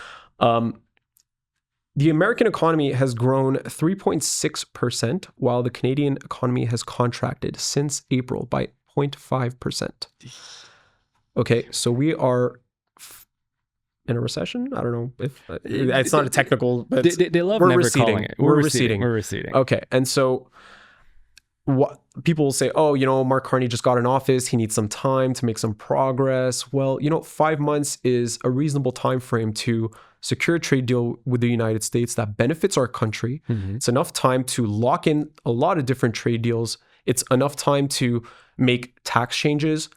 The American economy has grown 3.6%, while the Canadian economy has contracted since April by 0.5%. Okay, so we are in a recession. I don't know if it's not a technical, but they love never receding. Calling it. We're receding. We're receding. Okay, and so what people will say, Mark Carney just got in office. He needs some time to make some progress. Well, 5 months is a reasonable time frame to secure a trade deal with the United States that benefits our country. It's enough time to lock in a lot of different trade deals. It's enough time to make tax changes,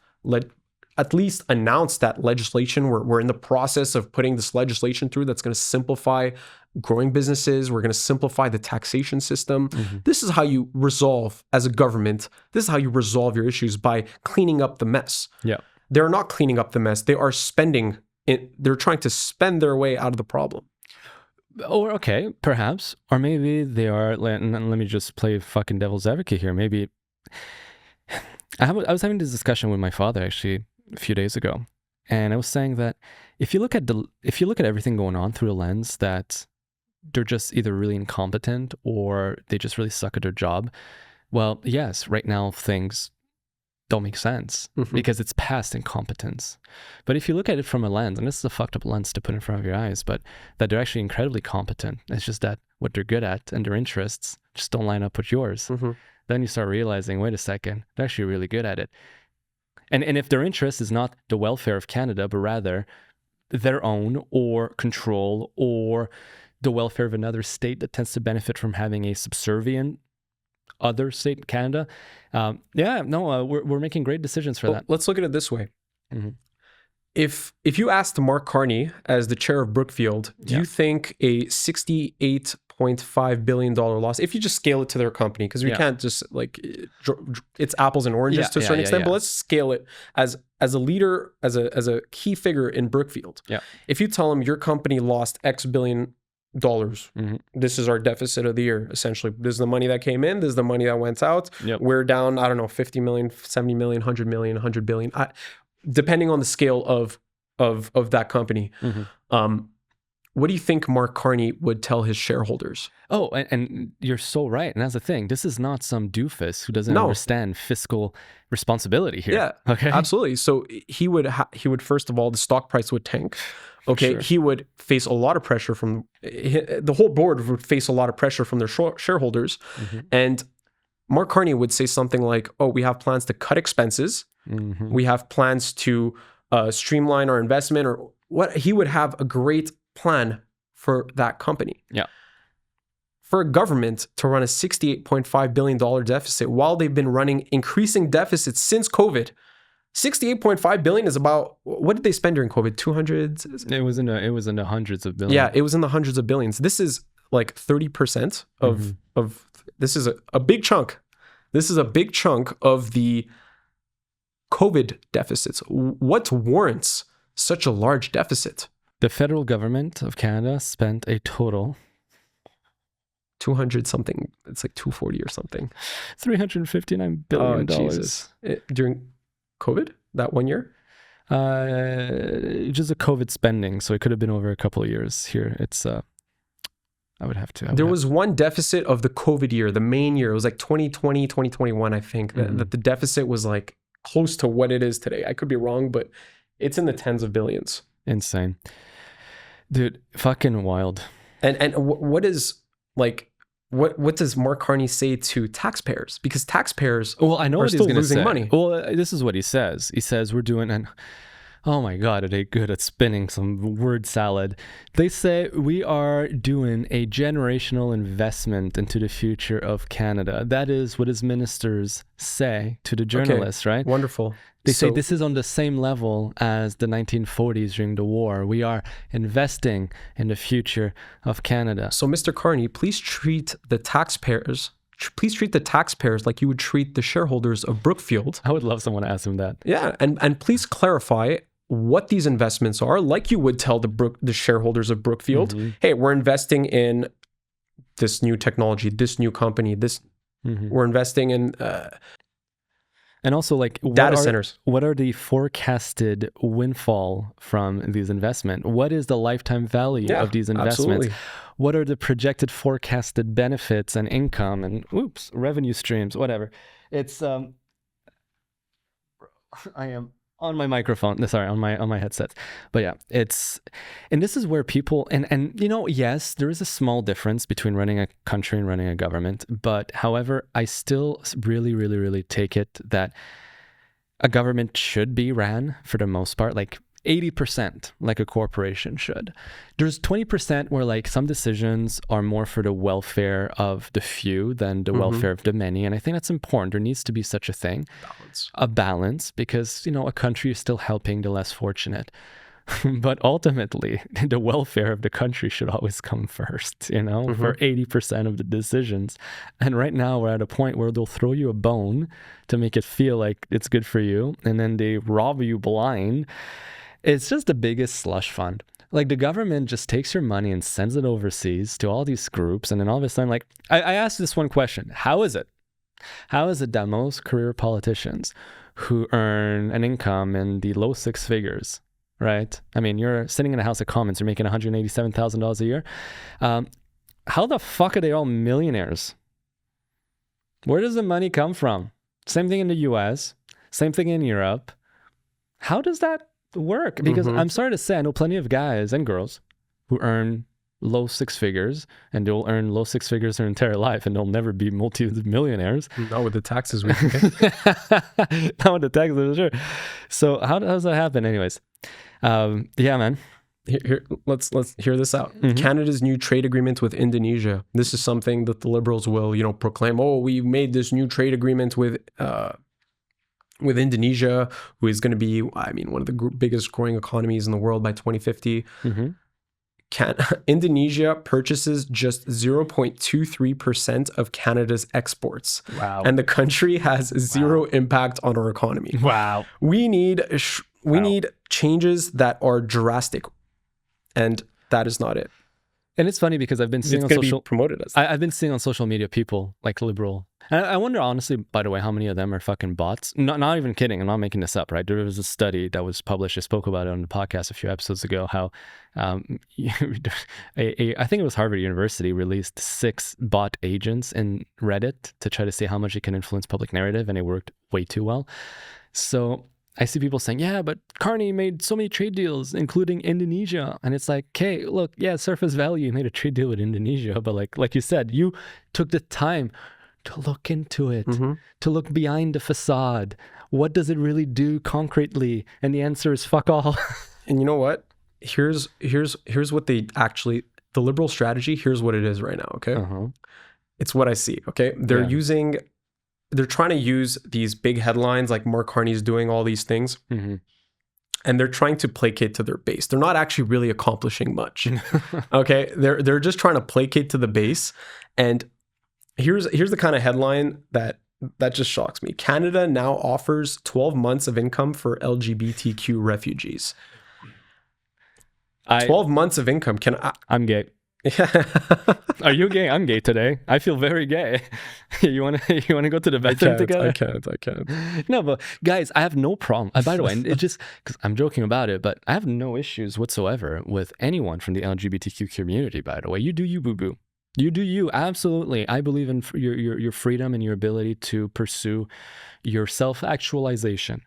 at least announce that legislation. We're in the process of putting this legislation through that's going to simplify growing businesses. We're going to simplify the taxation system. This is how you resolve, as a government, this is how you resolve your issues, by cleaning up the mess. Yeah. They're not cleaning up the mess. They are spending it. They're trying to spend their way out of the problem. Or okay, perhaps. Or maybe they are, let me just play fucking devil's advocate here. Maybe I was having this discussion with my father actually a few days ago, and I was saying that if you look at everything going on through a lens that they're just either really incompetent or they just really suck at their job, well, yes, right now things don't make sense because it's past incompetence. But if you look at it from a lens, and this is a fucked up lens to put in front of your eyes, but that they're actually incredibly competent. It's just that what they're good at and their interests just don't line up with yours. Then you start realizing, wait a second, they're actually really good at it. And if their interest is not the welfare of Canada, but rather their own or control or the welfare of another state that tends to benefit from having a subservient other state, Canada. We're making great decisions for that. Let's look at it this way. Mhm. If you asked Mark Carney as the chair of Brookfield, do you think a $68.5 billion loss, if you just scale it to their company, because we can't just like, it's apples and oranges to a certain extent, but let's scale it as a leader, as a key figure in Brookfield. Yeah. If you tell them your company lost X billion dollars, this is our deficit of the year, essentially. This is the money that came in, this is the money that went out. We're down, I don't know, 50 million, 70 million, 100 million, 100 billion. Depending on the scale of that company. What do you think Mark Carney would tell his shareholders? Oh, and you're so right. And that's the thing. This is not some doofus who doesn't understand fiscal responsibility here. Yeah, okay, absolutely. So he would first of all, the stock price would tank. Okay, Sure. he would face a lot of pressure from the whole board would face a lot of pressure from their shareholders, and Mark Carney would say something like, "Oh, we have plans to cut expenses. We have plans to streamline our investment," or what. He would have a great plan for that company. Yeah. For a government to run a $68.5 billion deficit while they've been running increasing deficits since COVID, $68.5 billion is about, what did they spend during COVID? 200? It was in the hundreds of billions. Yeah, it was in the hundreds of billions. This is like 30% of this is a big chunk. This is a big chunk of the COVID deficits. What warrants such a large deficit? The federal government of Canada spent a total 200 something. It's like 240 or something. $359 billion. Jesus. During COVID, that 1 year? Just a COVID spending, so it could have been over a couple of years here. It's I would have to. There was one deficit of the COVID year, the main year. It was like 2020, 2021, I think, that the deficit was like close to what it is today. I could be wrong, but it's in the tens of billions. Insane. Dude, fucking wild. And what is like, what does Mark Carney say to taxpayers? Because taxpayers are still losing money. Well, this is what he says. He says we're doing an... Oh my God, are they good at spinning some word salad? They say we are doing a generational investment into the future of Canada. That is what his ministers say to the journalists, right? Wonderful. They say this is on the same level as the 1940s during the war. We are investing in the future of Canada. So, Mr. Carney, please treat the taxpayers like you would treat the shareholders of Brookfield. I would love someone to ask him that. Yeah, and please clarify what these investments are, like you would tell the shareholders of Brookfield. Hey, we're investing in this new technology, this new company, we're investing in and also like data centers. What are the forecasted windfall from these investments? What is the lifetime value of these investments? Absolutely. What are the projected forecasted benefits and income and revenue streams, whatever. It's I am on my microphone, sorry, on my headset. But yeah, and this is where people, and you know, yes, there is a small difference between running a country and running a government. But however, I still really, really, really take it that a government should be ran for the most part, like 80% like a corporation should. There's 20% where like some decisions are more for the welfare of the few than the welfare of the many. And I think that's important. There needs to be such a thing. A balance, because, you know, a country is still helping the less fortunate. But ultimately, the welfare of the country should always come first, you know, for 80% of the decisions. And right now we're at a point where they'll throw you a bone to make it feel like it's good for you. And then they rob you blind. It's just the biggest slush fund. Like the government just takes your money and sends it overseas to all these groups. And then all of a sudden, like I asked this one question. How is it that most career politicians who earn an income in the low six figures, right? I mean, you're sitting in the House of Commons, you're making $187,000 a year. How the fuck are they all millionaires? Where does the money come from? Same thing in the US, same thing in Europe. How does that work? Because I'm sorry to say, I know plenty of guys and girls who earn low six figures, and they'll earn low six figures their entire life, and they'll never be multi-millionaires. Not with the taxes we can get. Not with the taxes, for sure. So how does that happen anyways? Yeah, man. Here, let's hear this out. Canada's new trade agreement with Indonesia. This is something that the Liberals will, proclaim. Oh, we made this new trade agreement with Indonesia, who is going to be, one of the biggest growing economies in the world by 2050. Indonesia purchases just 0.23% of Canada's exports. Wow. And the country has zero impact on our economy. Wow. We need changes that are drastic, and that is not it. And it's funny because I've been seeing on social promoted as I've been seeing on social media people like liberal. And I wonder honestly, by the way, how many of them are fucking bots? Not even kidding. I'm not making this up, right? There was a study that was published. I spoke about it on the podcast a few episodes ago. How I think it was Harvard University released 6 bot agents in Reddit to try to see how much it can influence public narrative, and it worked way too well. So I see people saying, yeah, but Carney made so many trade deals, including Indonesia. And it's like, okay, look, yeah, surface value, you made a trade deal with Indonesia. But like you said, you took the time to look into it, to look behind the facade. What does it really do concretely? And the answer is fuck all. And you know what? Here's what the Liberal strategy, here's what it is right now, okay? It's what I see, okay? They're trying to use these big headlines like Mark Carney's doing all these things, and they're trying to placate to their base. They're not actually really accomplishing much. Okay, they're just trying to placate to the base. And here's the kind of headline that just shocks me. Canada now offers 12 months of income for LGBTQ refugees. 12 months of income. I'm gay. Are you gay? I'm gay today. I feel very gay. You want to go to the bathroom together? I can't. No, but guys, I have no problem. By the way, it's just because I'm joking about it, but I have no issues whatsoever with anyone from the LGBTQ community. By the way, you do you, boo boo. You do you. Absolutely. I believe in your freedom and your ability to pursue your self-actualization.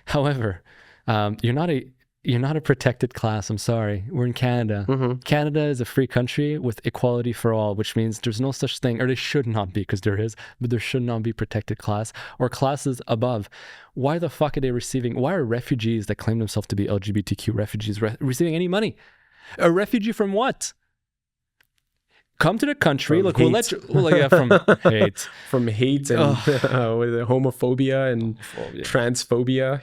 However, you're not a protected class. I'm sorry. We're in Canada. Canada is a free country with equality for all, which means there's no such thing, or there should not be, because there is, but there should not be protected class or classes above. Why the fuck are they why are refugees that claim themselves to be LGBTQ refugees receiving any money? A refugee from what? Come to the country. Look, we'll let you. From hate, from hate and homophobia and transphobia.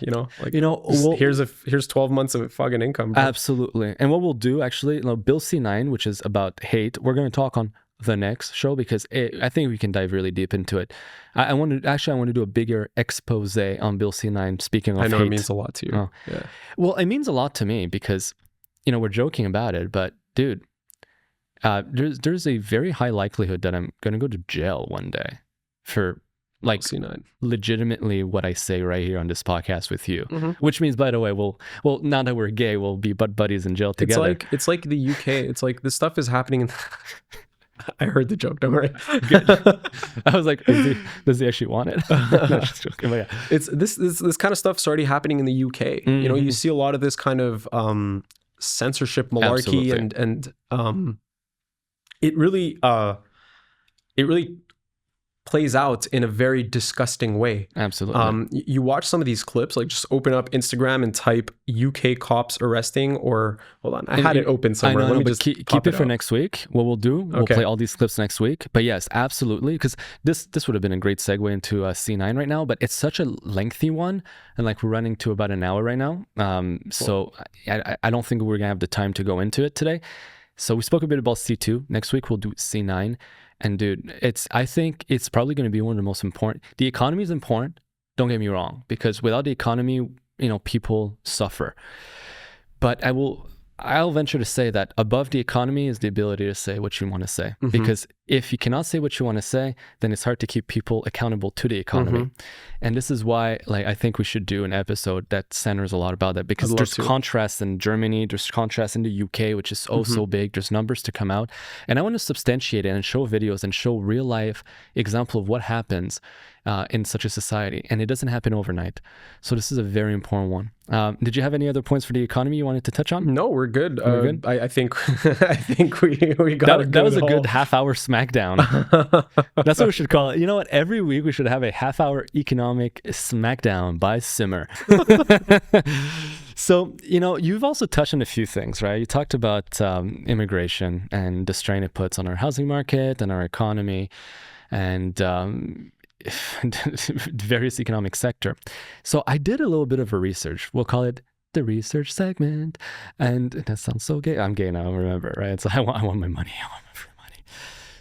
Here's 12 months of fucking income. Bro. Absolutely. And what we'll do actually, Bill C9, which is about hate, we're going to talk on the next show because I think we can dive really deep into it. I want to do a bigger expose on Bill C9. Speaking of, I know hate. It means a lot to you. Oh. Yeah. Well, it means a lot to me because we're joking about it, but dude. There's a very high likelihood that I'm going to go to jail one day for C9. Legitimately what I say right here on this podcast with you, which means, by the way, well, now that we're gay, we'll be butt buddies in jail together. It's like the UK. It's like this stuff is happening in I heard the joke, don't worry. I was like, does he actually want it? No, just joking, but yeah. It's this kind of stuff's already happening in the UK. You see a lot of this kind of censorship malarkey. Absolutely. and it really plays out in a very disgusting way. Absolutely. You watch some of these clips, like just open up Instagram and type UK cops arresting, or hold on, I had it open somewhere. Let me just keep it for next week. What we'll do, we'll play all these clips next week. But yes, absolutely, because this would have been a great segue into C9 right now, but it's such a lengthy one, and we're running to about an hour right now. So I don't think we're gonna have the time to go into it today. So we spoke a bit about C2. Next week we'll do C9. And dude, I think it's probably going to be one of the most important. The economy is important. Don't get me wrong, because without the economy, people suffer. But I'll venture to say that above the economy is the ability to say what you want to say. Because if you cannot say what you want to say, then it's hard to keep people accountable to the economy. And this is why, like, I think we should do an episode that centers a lot about that, because there's contrasts in Germany, there's contrasts in the UK, which is so big. There's numbers to come out. And I want to substantiate it and show videos and show real life example of what happens in such a society. And it doesn't happen overnight. So this is a very important one. Did you have any other points for the economy you wanted to touch on? No, we're good. We're good? I think I think we got that was a good half-hour smackdown. That's what we should call it. You know what? Every week we should have a half-hour economic smackdown by Simar. So, you know, you've also touched on a few things, right? You talked about immigration and the strain it puts on our housing market and our economy and various economic sector. So I did a little bit of a research. We'll call it the research segment. And that sounds so gay. I'm gay now, remember, right? So I want my money. I want my free money.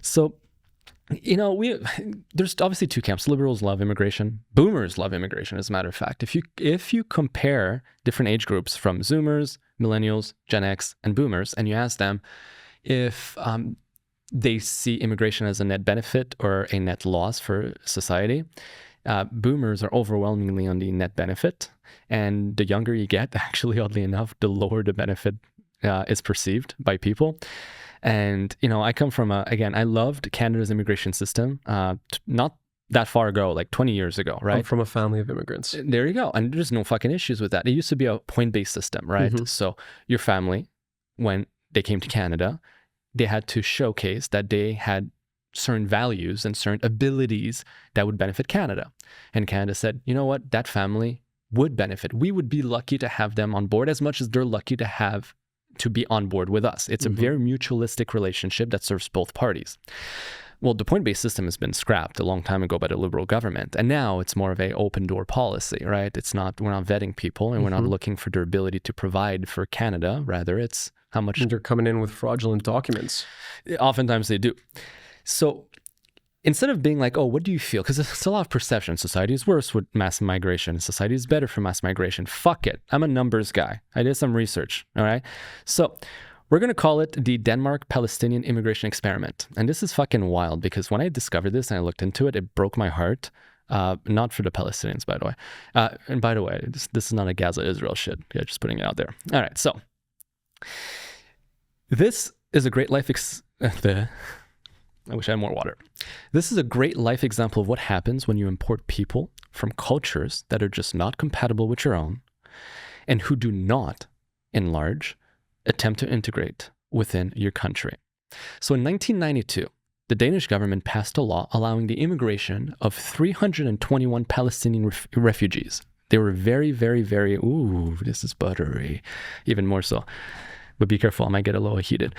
So, you know, there's obviously two camps. Liberals love immigration. Boomers love immigration, as a matter of fact. If you compare different age groups from Zoomers, Millennials, Gen X, and Boomers, and you ask them if they see immigration as a net benefit or a net loss for society, Boomers are overwhelmingly on the net benefit. And the younger you get, actually, oddly enough, the lower the benefit is perceived by people. And, you know, I come from again, I loved Canada's immigration system, not that far ago, like 20 years ago, right? I'm from a family of immigrants. There you go. And there's no fucking issues with that. It used to be a point-based system, right? So your family, when they came to Canada, they had to showcase that they had certain values and certain abilities that would benefit Canada. And Canada said, you know what, that family would benefit. We would be lucky to have them on board as much as they're lucky to be on board with us. It's a very mutualistic relationship that serves both parties. Well, the point-based system has been scrapped a long time ago by the Liberal government. And now it's more of a open door policy, right? We're not vetting people and we're not looking for their ability to provide for Canada. Rather, it's how much they're coming in with fraudulent documents. Oftentimes they do. So instead of being like, oh, what do you feel? Because it's a lot of perception. Society is worse with mass migration. Society is better for mass migration. Fuck it. I'm a numbers guy. I did some research. All right. So we're going to call it the Denmark-Palestinian immigration experiment. And this is fucking wild because when I discovered this and I looked into it, it broke my heart. Not for the Palestinians, by the way. And by the way, this is not a Gaza-Israel shit. Yeah, just putting it out there. All right. So this is a great life I wish I had more water. This is a great life example of what happens when you import people from cultures that are just not compatible with your own and who do not, in large, attempt to integrate within your country. So in 1992, the Danish government passed a law allowing the immigration of 321 Palestinian refugees. They were very, very, very, ooh, this is buttery, even more so. But be careful, I might get a little heated.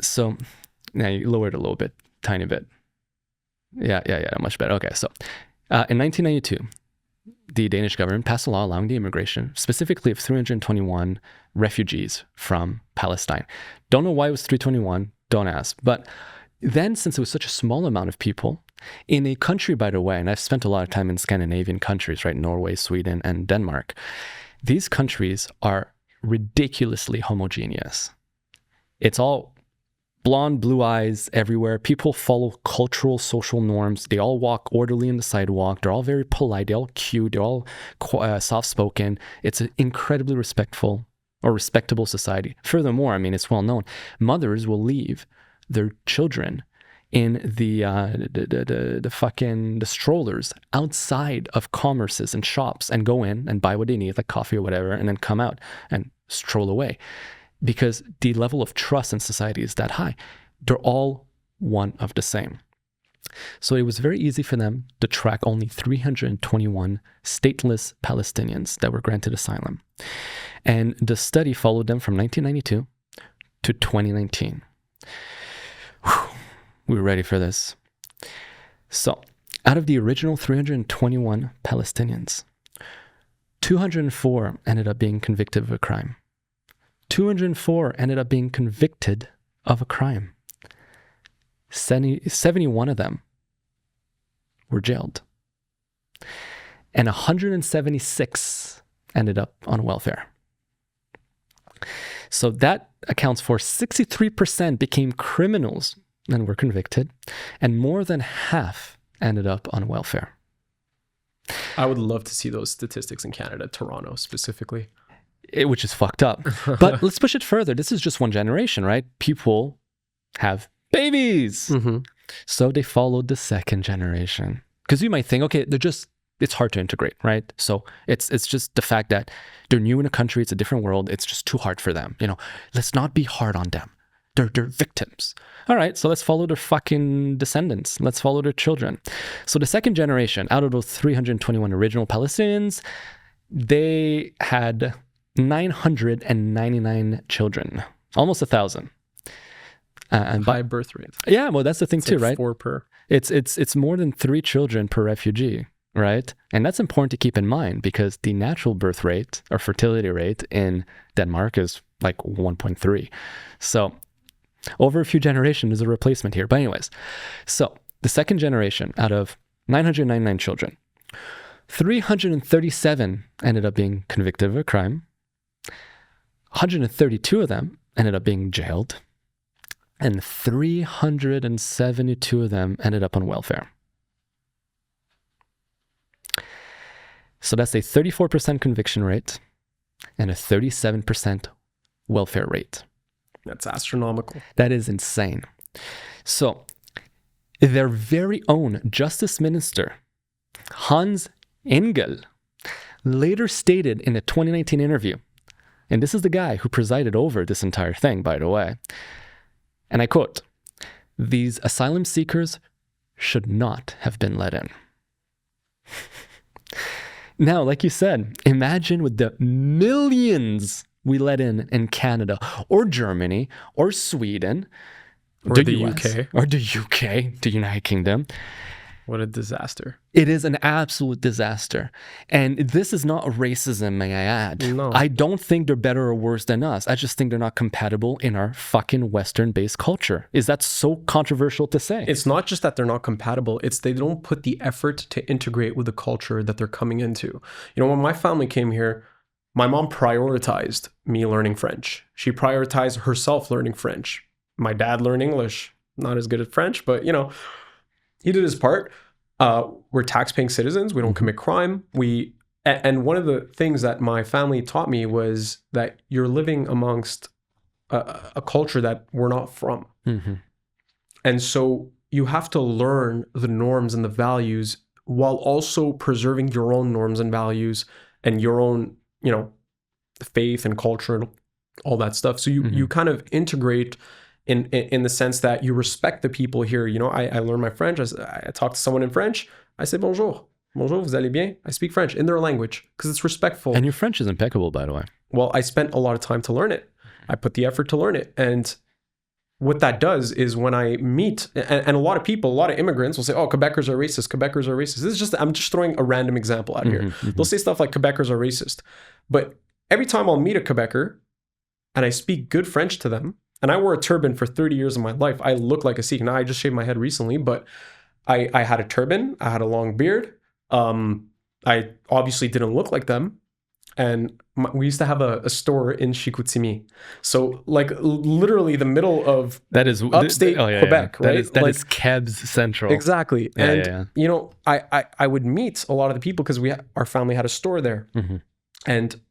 So now you lower it a little bit, tiny bit. Yeah, much better. Okay, so in 1992, the Danish government passed a law allowing the immigration, specifically of 321 refugees from Palestine. Don't know why it was 321, don't ask. But then, since it was such a small amount of people, in a country, by the way, and I've spent a lot of time in Scandinavian countries, right? Norway, Sweden, and Denmark. These countries are ridiculously homogeneous. It's all blonde, blue eyes everywhere. People follow cultural, social norms. They all walk orderly in the sidewalk. They're all very polite. They're all cute. They're all soft-spoken. It's an incredibly respectful or respectable society. Furthermore, I mean, it's well known. Mothers will leave their children in the strollers outside of commerces and shops and go in and buy what they need, like coffee or whatever, and then come out and stroll away. Because the level of trust in society is that high. They're all one of the same. So it was very easy for them to track only 321 stateless Palestinians that were granted asylum. And the study followed them from 1992 to 2019. Whew, we were ready for this. So out of the original 321 Palestinians, 204 ended up being convicted of a crime. 204 ended up being convicted of a crime. 71 of them were jailed. And 176 ended up on welfare. So that accounts for 63% became criminals and were convicted, and more than half ended up on welfare. I would love to see those statistics in Canada, Toronto specifically. Which is fucked up. But let's push it further. This is just one generation, right? People have babies. So they followed the second generation. Because you might think, okay, it's hard to integrate, right? So it's just the fact that they're new in a country, it's a different world, it's just too hard for them. Let's not be hard on them. They're victims. All right, so let's follow their fucking descendants. Let's follow their children. So the second generation, out of those 321 original Palestinians, they had 999 children, almost 1,000. And high birth rate. Yeah, well, that's the thing too, like right? 4 per. It's more than 3 children per refugee, right? And that's important to keep in mind because the natural birth rate or fertility rate in Denmark is like 1.3. So over a few generations, there's a replacement here. But anyways, so the second generation out of 999 children, 337 ended up being convicted of a crime. 132 of them ended up being jailed. And 372 of them ended up on welfare. So that's a 34% conviction rate and a 37% welfare rate. That's astronomical. That is insane. So their very own Justice Minister, Hans Engel, later stated in a 2019 interview, and this is the guy who presided over this entire thing, by the way, and I quote, "These asylum seekers should not have been let in." Now, like you said, imagine with the millions we let in Canada or Germany or Sweden or the US, UK or the UK, the United Kingdom. What a disaster. It is an absolute disaster. And this is not racism, may I add. No. I don't think they're better or worse than us. I just think they're not compatible in our fucking Western-based culture. Is that so controversial to say? It's not just that they're not compatible. It's they don't put the effort to integrate with the culture that they're coming into. When my family came here, my mom prioritized me learning French. She prioritized herself learning French. My dad learned English. Not as good at French, but, he did his part. We're tax-paying citizens. We don't commit crime. And one of the things that my family taught me was that you're living amongst a culture that we're not from. And so you have to learn the norms and the values while also preserving your own norms and values and your own, faith and culture and all that stuff. So you kind of integrate in the sense that you respect the people here. I learned my French. I talk to someone in French. I say bonjour. Bonjour, vous allez bien? I speak French in their language because it's respectful. And your French is impeccable, by the way. Well, I spent a lot of time to learn it. I put the effort to learn it. And what that does is when I meet, and a lot of people, a lot of immigrants will say, oh, Quebecers are racist. Quebecers are racist. I'm just throwing a random example out here. They'll say stuff like Quebecers are racist. But every time I'll meet a Quebecer and I speak good French to them, and I wore a turban for 30 years of my life. I look like a Sikh. Now I just shaved my head recently, but I had a turban. I had a long beard. I obviously didn't look like them. And we used to have a store in Chicoutimi. So literally the middle of that is upstate Quebec, right? That is Keb's Central. Exactly. I would meet a lot of the people because our family had a store there. And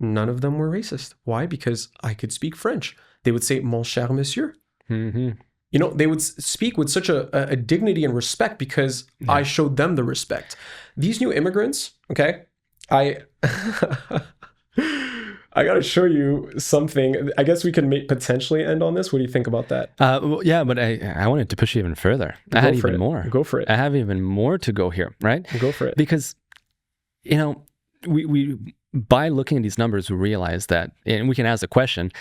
none of them were racist. Why? Because I could speak French. They would say, mon cher monsieur. They would speak with such a dignity and respect because I showed them the respect. These new immigrants, okay, I got to show you something. I guess we can potentially end on this. What do you think about that? Yeah, but I wanted to push you even further. I had even more. Go for it. I have even more to go here, right? Go for it. Because, we by looking at these numbers, we realize that, and we can ask the question,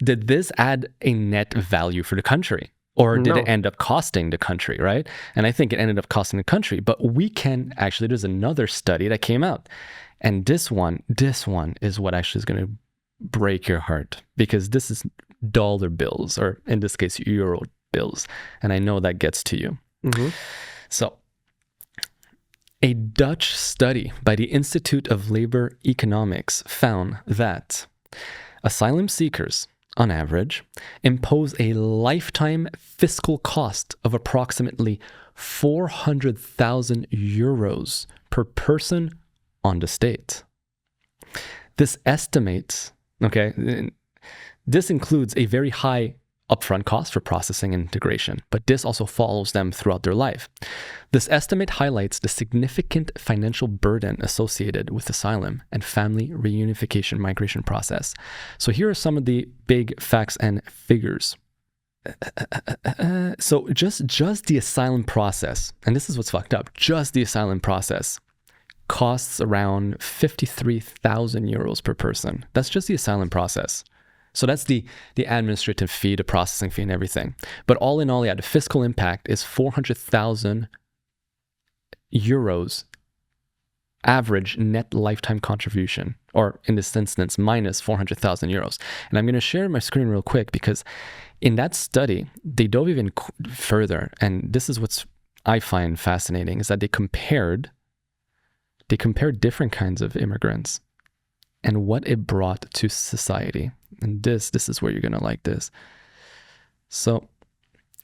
did this add a net value for the country? Or did it end up costing the country, right? And I think it ended up costing the country. But there's another study that came out. And this one is what actually is going to break your heart. Because this is dollar bills, or in this case, euro bills. And I know that gets to you. So, a Dutch study by the Institute of Labor Economics found that asylum seekers on average, impose a lifetime fiscal cost of approximately 400,000 euros per person on the state. This estimates, okay, this includes a very high upfront cost for processing and integration, but this also follows them throughout their life. This estimate highlights the significant financial burden associated with asylum and family reunification migration process. So here are some of the big facts and figures. So just the asylum process, and this is what's fucked up, just the asylum process costs around 53,000 euros per person. That's just the asylum process. So that's the administrative fee, the processing fee and everything. But all in all, yeah, the fiscal impact is 400,000 euros average net lifetime contribution, or in this instance, minus 400,000 euros. And I'm going to share my screen real quick because in that study, they dove even further. And this is what I find fascinating, is that they compared different kinds of immigrants and what it brought to society. And this is where you're going to like this. So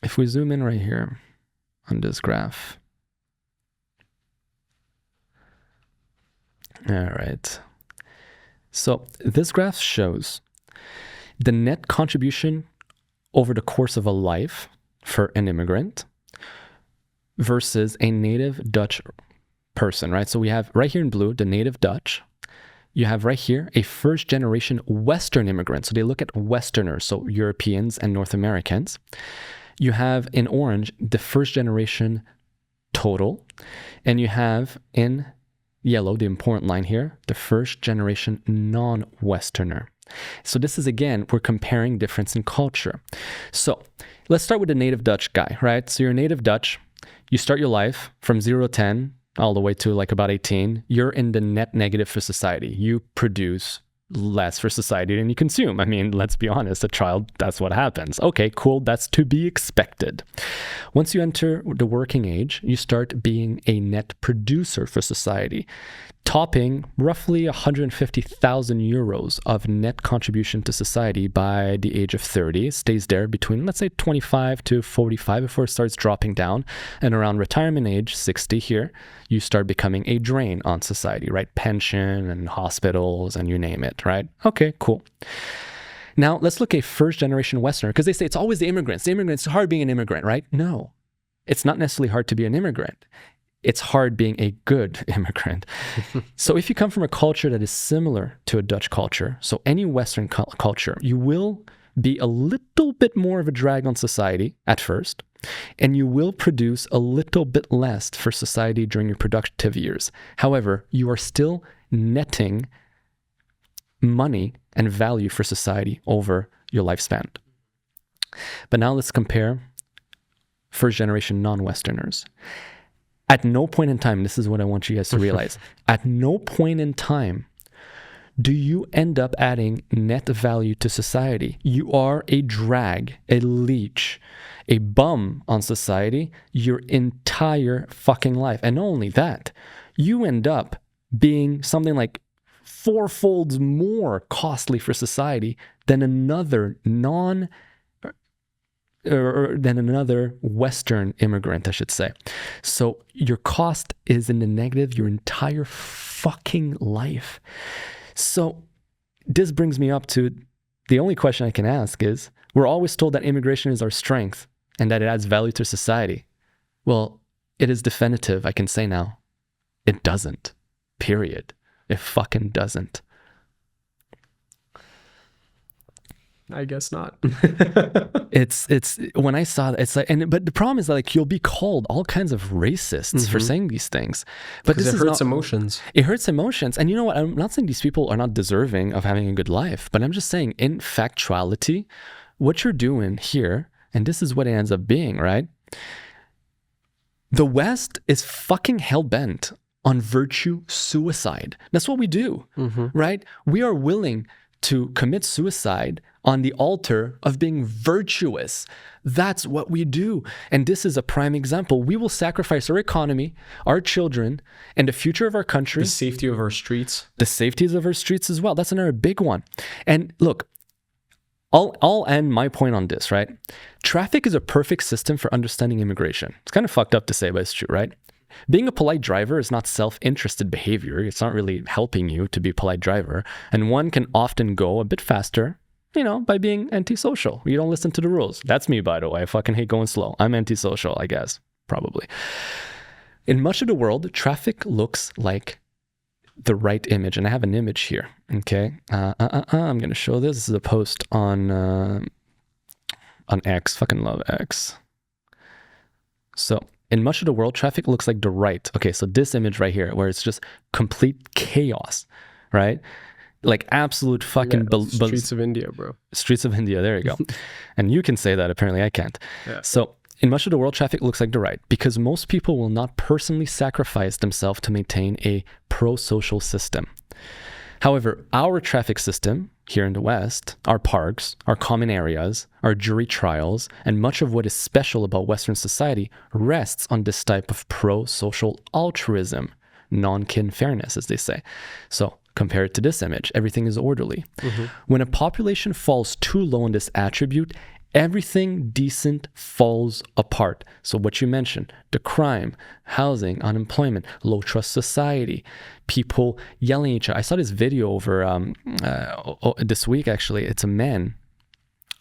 if we zoom in right here on this graph. All right. So this graph shows the net contribution over the course of a life for an immigrant versus a native Dutch person, right? So we have right here in blue, the native Dutch. You have right here a first generation Western immigrant. So they look at Westerners, so Europeans and North Americans. You have in orange, the first generation total. And you have in yellow, the important line here, the first generation non-Westerner. So this is, again, we're comparing difference in culture. So let's start with the native Dutch guy, right? So you're a native Dutch. You start your life from 0 to 10, all the way to like about 18, you're in the net negative for society. You produce less for society than you consume. I mean, let's be honest, a child, that's what happens. Okay, cool, that's to be expected. Once you enter the working age, you start being a net producer for society, topping roughly 150,000 euros of net contribution to society by the age of 30. It stays there between, let's say, 25 to 45 before it starts dropping down. And around retirement age, 60 here, you start becoming a drain on society, right? Pension and hospitals and you name it, right? Okay, cool. Now, let's look at first generation Westerner, because they say it's always the immigrants. The immigrants, it's hard being an immigrant, right? No, it's not necessarily hard to be an immigrant. It's hard being a good immigrant. So if you come from a culture that is similar to a Dutch culture, so any Western culture, you will be a little bit more of a drag on society at first, and you will produce a little bit less for society during your productive years. However, you are still netting money and value for society over your lifespan. But now let's compare first generation non-Westerners. At no point in time, this is what I want you guys to realize, at no point in time do you end up adding net value to society. You are a drag, a leech, a bum on society your entire fucking life. And not only that, you end up being something like fourfold more costly for society than another Western immigrant, I should say. So your cost is in the negative your entire fucking life. So this brings me up to the only question I can ask is, we're always told that immigration is our strength and that it adds value to society. Well, it is definitive, I can say now. It doesn't. Period. It fucking doesn't. I guess not. It's when I saw that, it's like, but the problem is that, like, you'll be called all kinds of racists for saying these things. But this hurts emotions. It hurts emotions. And you know what? I'm not saying these people are not deserving of having a good life, but I'm just saying in factuality, what you're doing here, and this is what it ends up being, right? The West is fucking hell-bent on virtue suicide. That's what we do, right? We are willing to commit suicide on the altar of being virtuous. That's what we do. And this is a prime example. We will sacrifice our economy, our children, and the future of our country. The safety of our streets. The safeties of our streets as well. That's another big one. And look, I'll end my point on this, right? Traffic is a perfect system for understanding immigration. It's kind of fucked up to say, but it's true, right? Being a polite driver is not self-interested behavior. It's not really helping you to be a polite driver. And one can often go a bit faster, by being antisocial. You don't listen to the rules. That's me, by the way. I fucking hate going slow. I'm antisocial, I guess. Probably. In much of the world, traffic looks like the right image. And I have an image here, okay? I'm going to show this. This is a post on X. Fucking love X. So, in much of the world, traffic looks like the right. Okay, so this image right here, where it's just complete chaos, right? Like absolute fucking... Streets of India, bro. Streets of India, there you go. And you can say that, apparently I can't. Yeah. So, in much of the world, traffic looks like the right, because most people will not personally sacrifice themselves to maintain a pro-social system. However, our traffic system here in the West, our parks, our common areas, our jury trials, and much of what is special about Western society rests on this type of pro-social altruism, non-kin fairness, as they say. So compare it to this image. Everything is orderly. Mm-hmm. When a population falls too low in this attribute, everything decent falls apart. So what you mentioned, the crime, housing, unemployment, low trust society, people yelling at each other. I saw this video over this week, actually. It's a man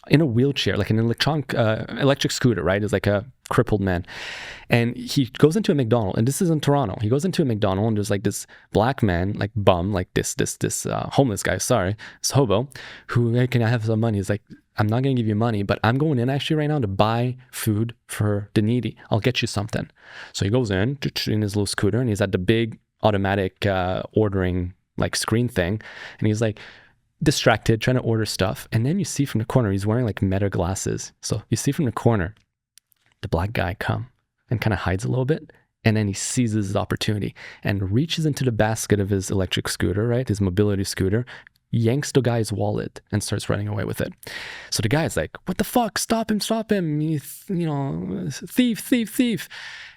in a wheelchair, like an electric scooter, right? It's like a crippled man. And he goes into a McDonald's, and this is in Toronto. He goes into a McDonald's, and there's like this black man, like bum, like this homeless guy, this hobo, who, hey, can I have some money? He's like, I'm not going to give you money, but I'm going in actually right now to buy food for the needy. I'll get you something. So he goes in his little scooter, and he's at the big automatic ordering like screen thing. And he's like distracted, trying to order stuff. And then you see from the corner, he's wearing like Meta glasses. So you see from the corner, the black guy come and kind of hides a little bit. And then he seizes his opportunity and reaches into the basket of his electric scooter, right? His mobility scooter, yanks the guy's wallet and starts running away with it. So the guy's like, what the fuck? Stop him. Thief.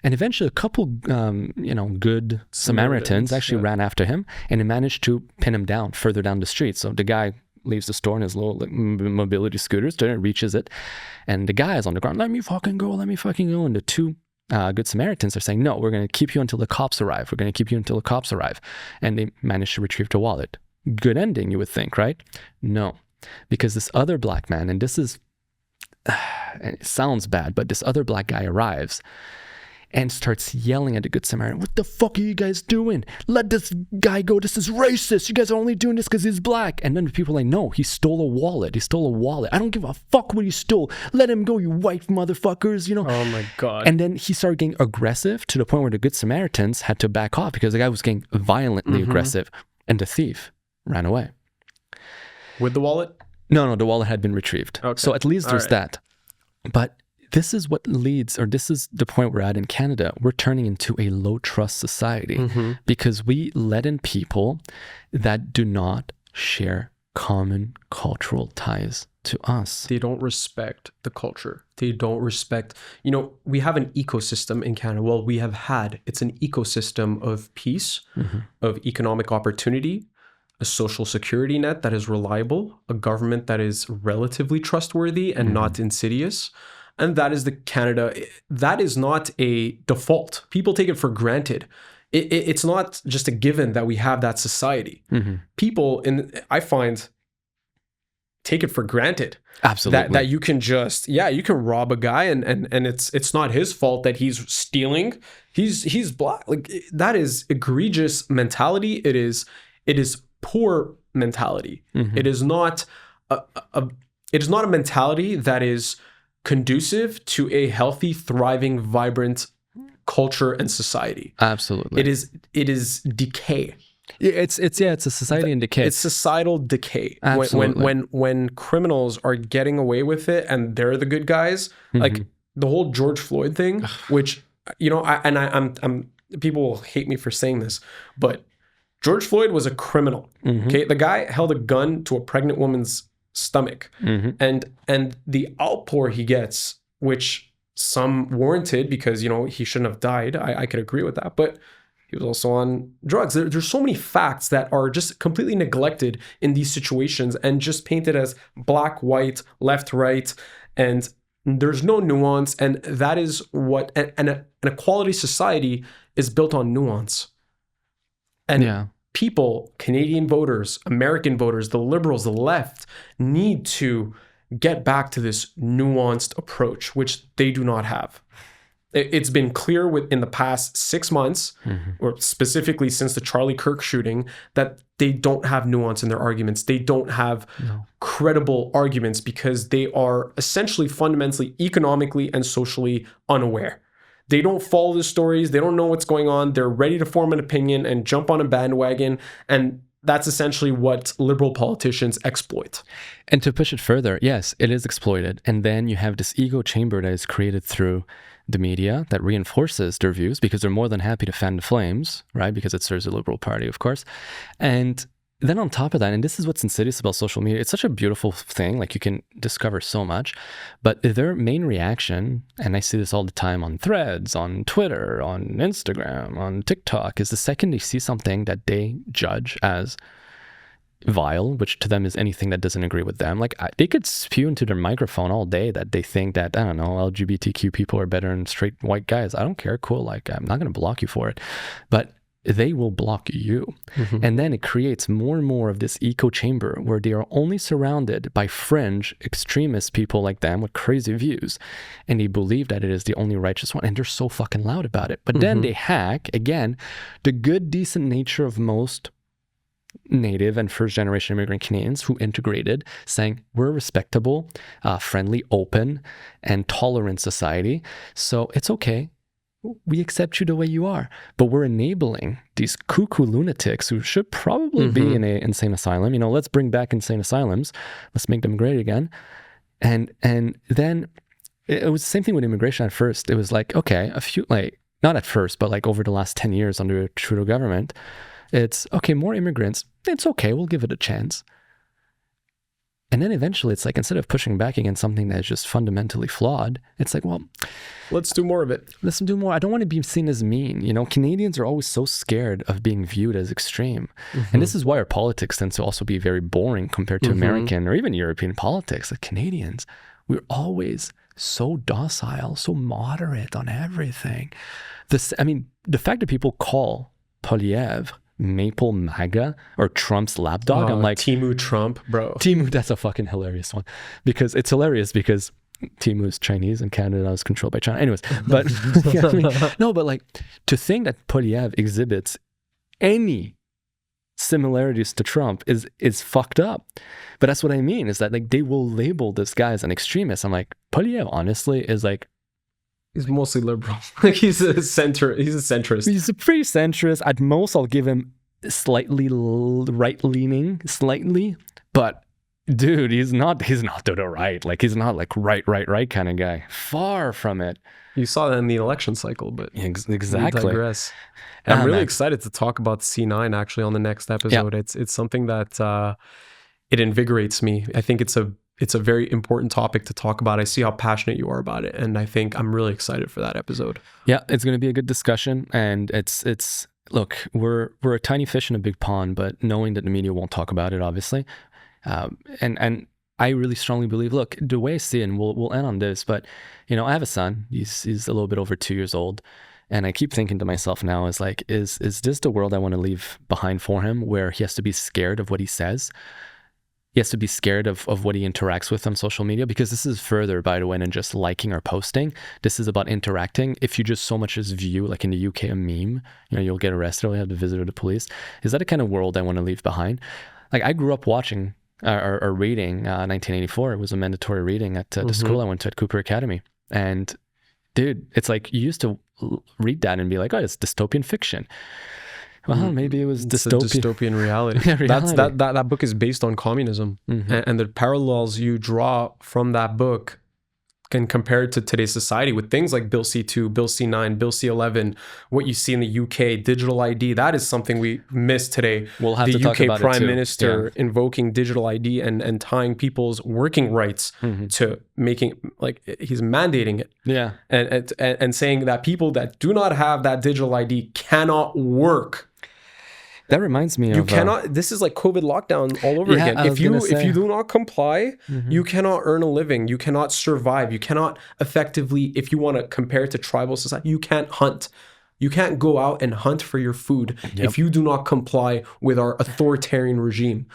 And eventually a couple, good Samaritans actually ran after him, and they managed to pin him down further down the street. So the guy leaves the store in his little mobility scooters, then reaches it, and the guy is on the ground, let me fucking go. And the two Good Samaritans are saying, no, we're going to keep you until the cops arrive. And they managed to retrieve the wallet. Good ending, you would think, right? No, because this other black man, and this is, it sounds bad, but this other black guy arrives and starts yelling at the Good Samaritan, what the fuck are you guys doing? Let this guy go. This is racist. You guys are only doing this because he's black. And then the people are like, no, he stole a wallet. I don't give a fuck what he stole. Let him go, you white motherfuckers, Oh my God. And then he started getting aggressive to the point where the Good Samaritans had to back off because the guy was getting violently aggressive. And the thief ran away. With the wallet? No, the wallet had been retrieved. Okay. So at least there's that. But this is what leads, or this is the point we're at in Canada. We're turning into a low trust society because we let in people that do not share common cultural ties to us. They don't respect the culture. They don't respect, we have an ecosystem in Canada. Well, it's an ecosystem of peace, of economic opportunity, a social security net that is reliable, a government that is relatively trustworthy and not insidious. And that is the Canada. That is not a default. People take it for granted. It's not just a given that we have that society. People, I find, take it for granted. Absolutely. That you can just, you can rob a guy and it's not his fault that he's stealing. He's black. Like, that is egregious mentality. It is poor mentality. It is not a mentality that is conducive to a healthy, thriving, vibrant culture and society. Absolutely. It is decay. It's a society in decay. It's societal decay. Absolutely. When criminals are getting away with it and they're the good guys, like the whole George Floyd thing, which I'm people will hate me for saying this, but George Floyd was a criminal. Okay, the guy held a gun to a pregnant woman's stomach, and the outpour he gets, which some warranted because he shouldn't have died. I could agree with that, but He was also on drugs. There's so many facts that are just completely neglected in these situations and just painted as black, white, left, right, and there's no nuance. And that is what an equality society is built on nuance. And people, Canadian voters, American voters, the liberals, the left, need to get back to this nuanced approach, which they do not have. It's been clear within the past 6 months, or specifically since the Charlie Kirk shooting, that they don't have nuance in their arguments. They don't have credible arguments because they are essentially fundamentally economically and socially unaware. They don't follow the stories. They don't know what's going on. They're ready to form an opinion and jump on a bandwagon. And that's essentially what liberal politicians exploit. And to push it further, yes, it is exploited. And then you have this ego chamber that is created through the media that reinforces their views because they're more than happy to fan the flames, right? Because it serves the Liberal Party, of course. And then on top of that, and this is what's insidious about social media, it's such a beautiful thing, like you can discover so much, but their main reaction, and I see this all the time on Threads, on Twitter, on Instagram, on TikTok, is the second they see something that they judge as vile, which to them is anything that doesn't agree with them. Like they could spew into their microphone all day that they think that, I don't know, LGBTQ people are better than straight white guys. I don't care. Cool. Like I'm not going to block you for it, but they will block you. And then it creates more and more of this echo chamber where they are only surrounded by fringe extremist people like them with crazy views. And they believe that it is the only righteous one. And they're so fucking loud about it. But then they hack, again, the good, decent nature of most Native and first-generation immigrant Canadians who integrated, saying we're a respectable, friendly, open, and tolerant society. So it's okay. We accept you the way you are. But we're enabling these cuckoo lunatics who should probably be in an insane asylum. You know, let's bring back insane asylums. Let's make them great again. And then it was the same thing with immigration at first. It was like, okay, a few, like, not at first, but like over the last 10 years under the Trudeau government, it's, okay, more immigrants, it's okay, we'll give it a chance. And then eventually it's like, instead of pushing back against something that's just fundamentally flawed, it's like, well, let's do more of it. Let's do more. I don't want to be seen as mean. You know, Canadians are always so scared of being viewed as extreme. And this is why our politics tends to also be very boring compared to American or even European politics. Like Canadians, we're always so docile, so moderate on everything. I mean, the fact that people call Poilievre Maple MAGA or Trump's lapdog, I'm like, Timu Trump, bro. Timu, that's a fucking hilarious one. Because it's hilarious because Timu is Chinese and Canada is controlled by China. Anyways, but you know what I mean? No, but like to think that Poilievre exhibits any similarities to Trump is fucked up. But that's what I mean, is that like they will label this guy as an extremist. I'm like, Poilievre honestly is like, he's mostly liberal. Like he's a centrist. He's a pretty centrist. At most, I'll give him slightly right-leaning, slightly. But dude, he's not to the right. Like he's not like right kind of guy. Far from it. You saw that in the election cycle, but exactly. We digress. I'm really excited to talk about C9 actually on the next episode. Yeah. It's something that it invigorates me. I think it's a very important topic to talk about. I see how passionate you are about it, and I think I'm really excited for that episode. Yeah, it's going to be a good discussion, and it's look, we're a tiny fish in a big pond, but knowing that the media won't talk about it, obviously, and I really strongly believe. Look, the way I see it, and we'll end on this, but you know, I have a son. He's a little bit over 2 years old, and I keep thinking to myself now, is like, is this the world I want to leave behind for him, where he has to be scared of what he says? He has to be scared of what he interacts with on social media, because this is further, by the way, than just liking or posting. This is about interacting. If you just so much as view, like in the UK, a meme, you know, you'll get arrested or you have to visit the police. Is that the kind of world I want to leave behind? Like I grew up watching or reading 1984. It was a mandatory reading at the school I went to at Cooper Academy. And dude, it's like you used to read that and be like, oh, it's dystopian fiction. Well, maybe it was dystopian reality. That book is based on communism, and the parallels you draw from that book can compare it to today's society with things like Bill C2, Bill C9, Bill C11, what you see in the UK, digital ID. That is something we miss today. We'll have the to talk UK about it Prime too. Minister invoking digital ID and tying people's working rights to making, like, he's mandating it. Yeah. And saying that people that do not have that digital ID cannot work. That reminds me You of cannot. This is like COVID lockdown all over Yeah, again. I was gonna If you say. do not comply, you cannot earn a living. You cannot survive. You cannot effectively, if you want to compare it to tribal society, you can't hunt. You can't go out and hunt for your food if you do not comply with our authoritarian regime.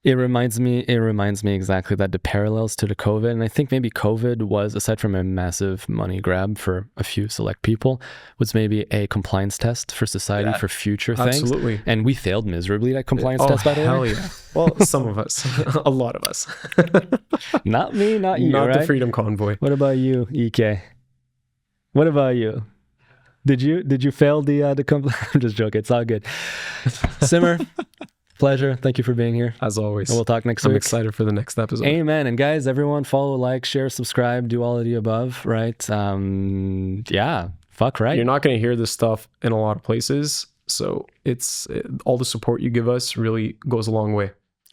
It reminds me exactly that the parallels to the COVID, and I think maybe COVID was, aside from a massive money grab for a few select people, was maybe a compliance test for society for future things. Absolutely. And we failed miserably at compliance test, by the way. Hell yeah. Well, some of us, a lot of us. Not me, not you, Not right? the Freedom Convoy. What about you, EK? What about you? Did you fail the compliance? I'm just joking. It's all good. Simar, pleasure. Thank you for being here. As always. And we'll talk next I'm week. excited for the next episode. Amen. And guys, everyone follow, like, share, subscribe, do all of the above, right? Yeah, fuck right. You're not going to hear this stuff in a lot of places. So all the support you give us really goes a long way.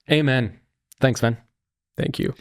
Amen. Thanks, man. Thank you.